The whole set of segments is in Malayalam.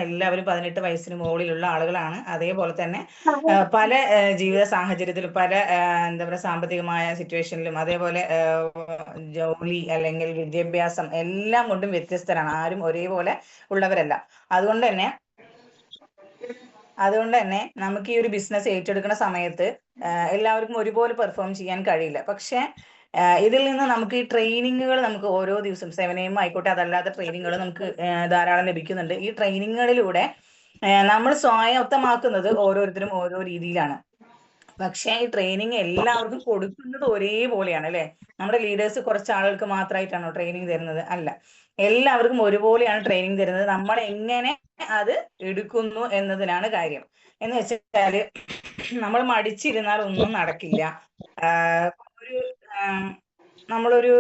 എല്ലാവരും 18 വയസ്സിന് മുകളിലുള്ള ആളുകളാണ്. അതേപോലെ തന്നെ പല ജീവിത സാഹചര്യത്തിലും പല എന്താ പറയുക സാമ്പത്തികമായ സിറ്റുവേഷനിലും അതേപോലെ ജോലി അല്ലെങ്കിൽ വിദ്യാഭ്യാസം എല്ലാം കൊണ്ടും വ്യത്യസ്തരാണ്. ആരും ഒരേപോലെ ഉള്ളവരല്ല. അതുകൊണ്ട് തന്നെ നമുക്ക് ഈ ഒരു ബിസിനസ് ഏറ്റെടുക്കുന്ന സമയത്ത് എല്ലാവർക്കും ഒരുപോലെ പെർഫോം ചെയ്യാൻ കഴിയില്ല. പക്ഷെ ഇതിൽ നിന്ന് നമുക്ക് ഈ ട്രെയിനിങ്ങുകൾ നമുക്ക് ഓരോ ദിവസം 7am ആയിക്കോട്ടെ, അതല്ലാത്ത ട്രെയിനിങ്ങുകൾ നമുക്ക് ധാരാളം ലഭിക്കുന്നുണ്ട്. ഈ ട്രെയിനിങ്ങുകളിലൂടെ നമ്മൾ സ്വായത്തമാക്കുന്നത് ഓരോരുത്തരും ഓരോ രീതിയിലാണ്. പക്ഷേ ഈ ട്രെയിനിങ് എല്ലാവർക്കും കൊടുക്കുന്നത് ഒരേപോലെയാണ് അല്ലെ? നമ്മുടെ ലീഡേഴ്സ് കുറച്ച് ആളുകൾക്ക് മാത്രമായിട്ടാണോ ട്രെയിനിങ് തരുന്നത്? അല്ല, എല്ലാവർക്കും ഒരുപോലെയാണ് ട്രെയിനിങ് തരുന്നത്. നമ്മൾ എങ്ങനെ അത് എടുക്കുന്നു എന്നതിനാണ് കാര്യം. എന്ന് വെച്ചാല് നമ്മൾ മടിച്ചിരുന്നാൽ ഒന്നും നടക്കില്ല. ഒരു നമ്മളൊരു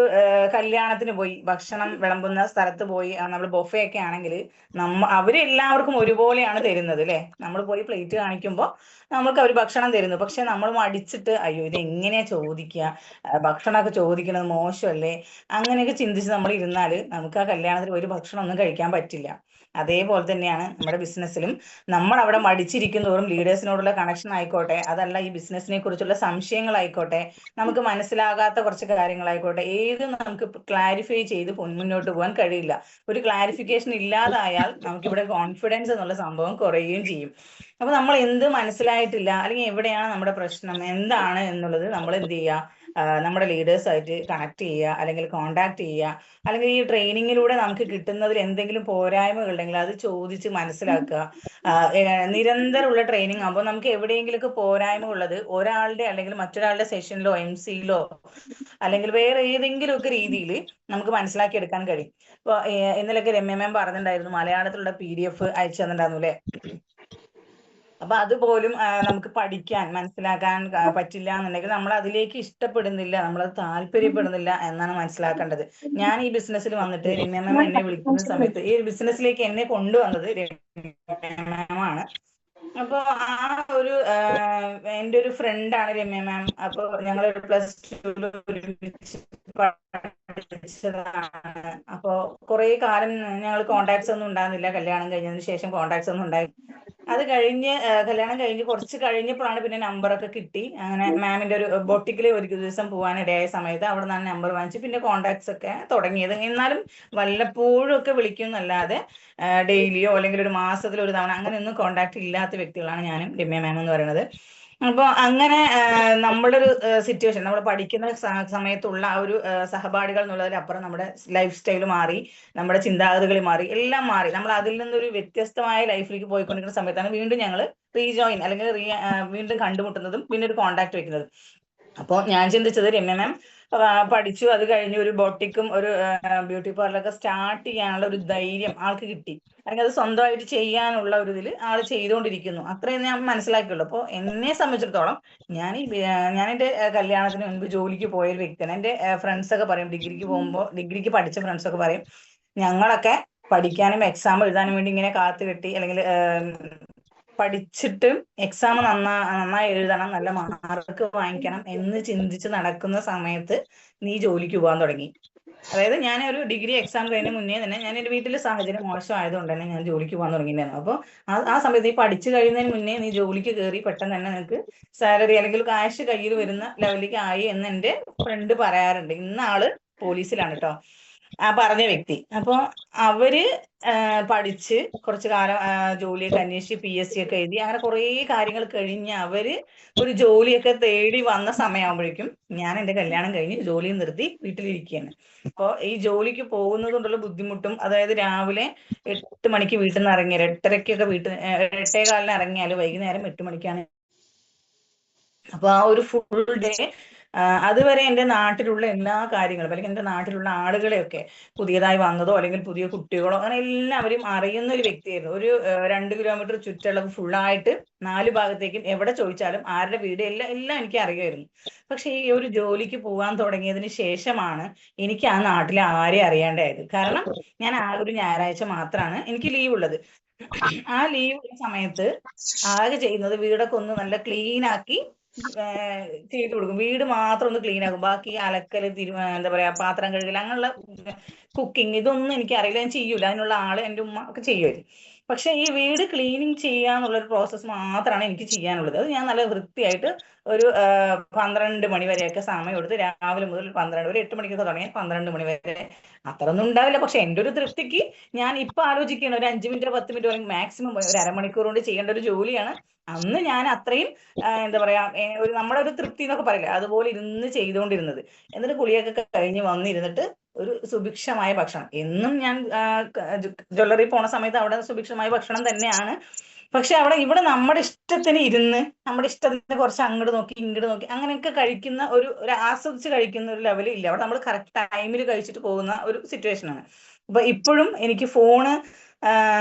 കല്യാണത്തിന് പോയി ഭക്ഷണം വിളമ്പുന്ന സ്ഥലത്ത് പോയി നമ്മൾ ബൊഫേ ഒക്കെ ആണെങ്കിൽ അവരെല്ലാവർക്കും ഒരുപോലെയാണ് തരുന്നത് അല്ലെ? നമ്മൾ പോയി പ്ലേറ്റ് കാണിക്കുമ്പോൾ നമ്മൾക്ക് അവർ ഭക്ഷണം തരുന്നു. പക്ഷെ നമ്മൾ മടിച്ചിട്ട് അയ്യോ ഇത് എങ്ങനെയാ ചോദിക്കുക, ഭക്ഷണമൊക്കെ ചോദിക്കുന്നത് മോശമല്ലേ, അങ്ങനെയൊക്കെ ചിന്തിച്ച് നമ്മൾ ഇരുന്നാല് നമുക്ക് ആ കല്യാണത്തിൽ ഒരു ഭക്ഷണം ഒന്നും കഴിക്കാൻ പറ്റില്ല. അതേപോലെ തന്നെയാണ് നമ്മുടെ ബിസിനസ്സിലും. നമ്മൾ അവിടെ മടിച്ചിരിക്കുന്നതോറും ലീഡേഴ്സിനോടുള്ള കണക്ഷൻ ആയിക്കോട്ടെ, അതല്ല ഈ ബിസിനസ്സിനെ കുറിച്ചുള്ള സംശയങ്ങളായിക്കോട്ടെ, നമുക്ക് മനസ്സിലാകാത്ത കുറച്ച് കാര്യങ്ങളായിക്കോട്ടെ, ഏത് നമുക്ക് ക്ലാരിഫൈ ചെയ്ത് മുന്നോട്ട് പോകാൻ കഴിയില്ല. ഒരു ക്ലാരിഫിക്കേഷൻ ഇല്ലാതായാൽ നമുക്കിവിടെ കോൺഫിഡൻസ് എന്നുള്ള സംഭവം കുറയുകയും ചെയ്യും. അപ്പൊ നമ്മൾ എന്ത് മനസ്സിലായിട്ടില്ല അല്ലെങ്കിൽ എവിടെയാണ് നമ്മുടെ പ്രശ്നം എന്താണ് എന്നുള്ളത് നമ്മൾ എന്ത് ചെയ്യുക, നമ്മുടെ ലീഡേഴ്സ് ആയിട്ട് കണക്ട് ചെയ്യുക, അല്ലെങ്കിൽ കോണ്ടാക്ട് ചെയ്യുക, അല്ലെങ്കിൽ ഈ ട്രെയിനിങ്ങിലൂടെ നമുക്ക് കിട്ടുന്നതിൽ എന്തെങ്കിലും പോരായ്മകൾ ഉണ്ടെങ്കിൽ അത് ചോദിച്ച് മനസ്സിലാക്കുക. നിരന്തരമുള്ള ട്രെയിനിങ് ആകുമ്പോൾ നമുക്ക് എവിടെയെങ്കിലുമൊക്കെ പോരായ്മ ഉള്ളത് ഒരാളുടെ അല്ലെങ്കിൽ മറ്റൊരാളുടെ സെഷനിലോ MC-യിലോ അല്ലെങ്കിൽ വേറെ ഏതെങ്കിലുമൊക്കെ രീതിയിൽ നമുക്ക് മനസ്സിലാക്കി എടുക്കാൻ കഴിയും. ഇപ്പൊ ഇന്നലെയൊക്കെ രമ്യ മാം പറഞ്ഞിട്ടുണ്ടായിരുന്നു മലയാളത്തിലുള്ള PDF അയച്ചു തന്നിട്ടുണ്ടായിരുന്നു അല്ലെ? അപ്പൊ അതുപോലും നമുക്ക് പഠിക്കാൻ മനസ്സിലാക്കാൻ പറ്റില്ല എന്നുണ്ടെങ്കിൽ നമ്മൾ അതിലേക്ക് ഇഷ്ടപ്പെടുന്നില്ല, നമ്മളത് താല്പര്യപ്പെടുന്നില്ല എന്നാണ് മനസ്സിലാക്കേണ്ടത്. ഞാൻ ഈ ബിസിനസ്സിൽ വന്നിട്ട് രമ്യ മാം എന്നെ വിളിക്കുന്ന സമയത്ത് ഈ ബിസിനസ്സിലേക്ക് എന്നെ കൊണ്ടുവന്നത് രമ്യ മാം ആണ്. അപ്പൊ ആ ഒരു എൻ്റെ ഒരു ഫ്രണ്ടാണ് രമ്യ മാം. അപ്പൊ ഞങ്ങൾ +2 ഒരുമിച്ച് പഠിച്ചതാണ്. അപ്പൊ കുറെ കാലം ഞങ്ങൾ കോണ്ടാക്ട്സ് ഒന്നും ഉണ്ടായിരുന്നില്ല. കല്യാണം കഴിഞ്ഞതിന് ശേഷം കോണ്ടാക്ട്സ് ഒന്നും ഉണ്ടായി. അത് കഴിഞ്ഞ് കല്യാണം കഴിഞ്ഞ് കുറച്ച് കഴിഞ്ഞപ്പോഴാണ് പിന്നെ നമ്പറൊക്കെ കിട്ടി. അങ്ങനെ മാമിന്റെ ഒരു ബൊട്ടിക്കിൽ ഒരു ദിവസം പോകാൻ ഇടയായ സമയത്ത് അവിടെ നിന്നാണ് നമ്പർ വാങ്ങിച്ച് പിന്നെ കോണ്ടാക്ട്സ് ഒക്കെ തുടങ്ങിയത്. എന്നാലും വല്ലപ്പോഴും ഒക്കെ വിളിക്കുന്നല്ലാതെ ഡെയിലിയോ അല്ലെങ്കിൽ ഒരു മാസത്തിൽ ഒരു തവണ അങ്ങനെയൊന്നും കോണ്ടാക്ട് ഇല്ലാത്ത വ്യക്തികളാണ് ഞാനും രമ്യ മാം എന്ന് പറയുന്നത്. അപ്പോൾ അങ്ങനെ നമ്മുടെ ഒരു സിറ്റുവേഷൻ നമ്മൾ പഠിക്കുന്ന സമയത്തുള്ള ആ ഒരു സഹപാഠികൾ എന്നുള്ളതിലപ്പുറം നമ്മുടെ ലൈഫ് സ്റ്റൈൽ മാറി, നമ്മുടെ ചിന്താഗതികൾ മാറി, എല്ലാം മാറി. നമ്മൾ അതിൽ നിന്നൊരു വ്യത്യസ്തമായ ലൈഫിലേക്ക് പോയിക്കൊണ്ടിരിക്കുന്ന സമയത്താണ് വീണ്ടും ഞങ്ങൾ റീജോയിൻ അല്ലെങ്കിൽ വീണ്ടും കണ്ടുമുട്ടുന്നതും പിന്നെ ഒരു കോണ്ടാക്ട് വെക്കുന്നതും. അപ്പോൾ ഞാൻ ചിന്തിച്ചത് രമ്യ മാം പഠിച്ചു, അത് കഴിഞ്ഞ് ഒരു ബൊട്ടിക്കും ഒരു ബ്യൂട്ടി പാർലറൊക്കെ സ്റ്റാർട്ട് ചെയ്യാനുള്ള ഒരു ധൈര്യം ആൾക്ക് കിട്ടി, അല്ലെങ്കിൽ അത് സ്വന്തമായിട്ട് ചെയ്യാനുള്ള ഒരു ഇതിൽ ആൾ ചെയ്തുകൊണ്ടിരിക്കുന്നു. അത്രയും ഞാൻ മനസ്സിലാക്കിയുള്ളൂ. അപ്പോൾ എന്നെ സംബന്ധിച്ചിടത്തോളം ഞാൻ എൻ്റെ കല്യാണത്തിന് മുൻപ് ജോലിക്ക് പോയ ഒരു വ്യക്തിയാണ്. എൻ്റെ ഫ്രണ്ട്സൊക്കെ പറയും, ഡിഗ്രിക്ക് പഠിച്ച ഫ്രണ്ട്സൊക്കെ പറയും ഞങ്ങളൊക്കെ പഠിക്കാനും എക്സാം എഴുതാനും വേണ്ടി ഇങ്ങനെ കാത്തുകെട്ടി അല്ലെങ്കിൽ പഠിച്ചിട്ട് എക്സാം നന്നായി എഴുതണം, നല്ല മാർക്ക് വാങ്ങിക്കണം എന്ന് ചിന്തിച്ച് നടക്കുന്ന സമയത്ത് നീ ജോലിക്ക് പോകാൻ തുടങ്ങി. അതായത് ഞാൻ ഒരു ഡിഗ്രി എക്സാം കഴിഞ്ഞ മുന്നേ തന്നെ ഞാൻ എൻ്റെ വീട്ടിലെ സാഹചര്യം മോശമായതുകൊണ്ട് തന്നെ ഞാൻ ജോലിക്ക് പോകാൻ തുടങ്ങിയിട്ടുണ്ടായിരുന്നു. അപ്പോൾ ആ സമയത്ത് നീ പഠിച്ചു കഴിയുന്നതിന് മുന്നേ നീ ജോലിക്ക് കയറി പെട്ടെന്ന് തന്നെ നിനക്ക് സാലറി അല്ലെങ്കിൽ കാശ് കയ്യിൽ വരുന്ന ലെവലിലേക്ക് ആയി എന്ന് എൻ്റെ ഫ്രണ്ട് പറയാറുണ്ട്. ഇന്ന ആള് പോലീസിലാണ് കേട്ടോ ആ പറഞ്ഞ വ്യക്തി. അപ്പോൾ അവര് പഠിച്ച് കുറച്ചു കാലം ജോലിയൊക്കെ അന്വേഷിച്ച് PSC ഒക്കെ എഴുതി അങ്ങനെ കുറേ കാര്യങ്ങൾ കഴിഞ്ഞ് അവര് ഒരു ജോലിയൊക്കെ തേടി വന്ന സമയമാകുമ്പോഴേക്കും ഞാൻ എൻ്റെ കല്യാണം കഴിഞ്ഞ് ജോലി നിർത്തി വീട്ടിലിരിക്കുകയാണ്. അപ്പോൾ ഈ ജോലിക്ക് പോകുന്നത് കൊണ്ടുള്ള ബുദ്ധിമുട്ടും, അതായത് രാവിലെ 8 മണിക്ക് വീട്ടിൽ നിന്ന് ഇറങ്ങിയാൽ 8:30-ക്കൊക്കെ 8:15 ഇറങ്ങിയാൽ വൈകുന്നേരം 8 മണിക്കാണ്. അപ്പൊ ആ ഒരു ഫുൾ ഡേ അതുവരെ എൻ്റെ നാട്ടിലുള്ള എല്ലാ കാര്യങ്ങളും അല്ലെങ്കിൽ എൻ്റെ നാട്ടിലുള്ള ആളുകളെയൊക്കെ പുതിയതായി വന്നതോ അല്ലെങ്കിൽ പുതിയ കുട്ടികളോ അങ്ങനെ എല്ലാവരും അറിയുന്ന ഒരു വ്യക്തിയായിരുന്നു. ഒരു 2 കിലോമീറ്റർ ചുറ്റളവ് ഫുള്ളായിട്ട് 4 ഭാഗത്തേക്കും എവിടെ ചോദിച്ചാലും ആരുടെ വീട് എല്ലാം എനിക്ക് അറിയുമായിരുന്നു. പക്ഷെ ഈ ഒരു ജോലിക്ക് പോകാൻ തുടങ്ങിയതിന് ശേഷമാണ് എനിക്ക് ആ നാട്ടിലെ ആരെ അറിയാണ്ടായത്. കാരണം ഞാൻ ആ ഒരു ഞായറാഴ്ച മാത്രമാണ് എനിക്ക് ലീവ് ഉള്ളത്. ആ ലീവ് ഉള്ള സമയത്ത് ആകെ ചെയ്യുന്നത് വീടൊക്കെ ഒന്ന് നല്ല ക്ലീൻ ആക്കി ചെയ്തു കൊടുക്കും. വീട് മാത്രം ഒന്ന് ക്ലീൻ ആക്കും. ബാക്കി അലക്കല് എന്താ പറയാ പാത്രം കഴുകൽ അങ്ങനെയുള്ള കുക്കിംഗ് ഇതൊന്നും എനിക്ക് അറിയില്ല, ഞാൻ ചെയ്യൂല. അതിനുള്ള ആള് എൻ്റെ ഉമ്മ ഒക്കെ ചെയ്യുമായിരുന്നു. പക്ഷെ ഈ വീട് ക്ലീനിങ് ചെയ്യാന്നുള്ളൊരു പ്രോസസ്സ് മാത്രമാണ് എനിക്ക് ചെയ്യാനുള്ളത്. അത് ഞാൻ നല്ല വൃത്തിയായിട്ട് ഒരു 12 മണി വരെയൊക്കെ സമയം എടുത്ത് രാവിലെ മുതൽ 12 ഒരു 8 മണിക്കൊക്കെ തുടങ്ങി 12 മണി വരെ അത്രയൊന്നും ഉണ്ടാവില്ല. പക്ഷെ എൻ്റെ ഒരു തൃപ്തിക്ക് ഞാൻ ഇപ്പൊ ആലോചിക്കുകയാണ്, ഒരു 5 മിനിറ്റോ 10 മിനിറ്റോ അല്ലെങ്കിൽ മാക്സിമം ഒരു അരമണിക്കൂർ കൊണ്ട് ചെയ്യേണ്ട ഒരു ജോലിയാണ്. അന്ന് ഞാൻ അത്രയും എന്താ പറയാ ഒരു നമ്മുടെ ഒരു തൃപ്തി എന്നൊക്കെ പറയില്ലേ, അതുപോലെ ഇരുന്ന് ചെയ്തുകൊണ്ടിരുന്നത്. എന്നിട്ട് കുളിയൊക്കെ കഴിഞ്ഞ് വന്നിരുന്നിട്ട് ഒരു സുഭിക്ഷമായ ഭക്ഷണം എന്നും ഞാൻ ജ്വല്ലറി പോണ സമയത്ത് അവിടെ സുഭിക്ഷമായ ഭക്ഷണം തന്നെയാണ്. പക്ഷെ ഇവിടെ നമ്മുടെ ഇഷ്ടത്തിന് ഇരുന്ന് നമ്മുടെ ഇഷ്ടത്തിന് കുറച്ച് അങ്ങോട്ട് നോക്കി ഇങ്ങോട്ട് നോക്കി അങ്ങനെയൊക്കെ കഴിക്കുന്ന ഒരു ആസ്വദിച്ച് കഴിക്കുന്ന ഒരു ലെവൽ ഇല്ല. അവിടെ നമ്മൾ കറക്റ്റ് ടൈമിൽ കഴിച്ചിട്ട് പോകുന്ന ഒരു സിറ്റുവേഷൻ ആണ്. അപ്പൊ ഇപ്പോഴും എനിക്ക് ഫോണ്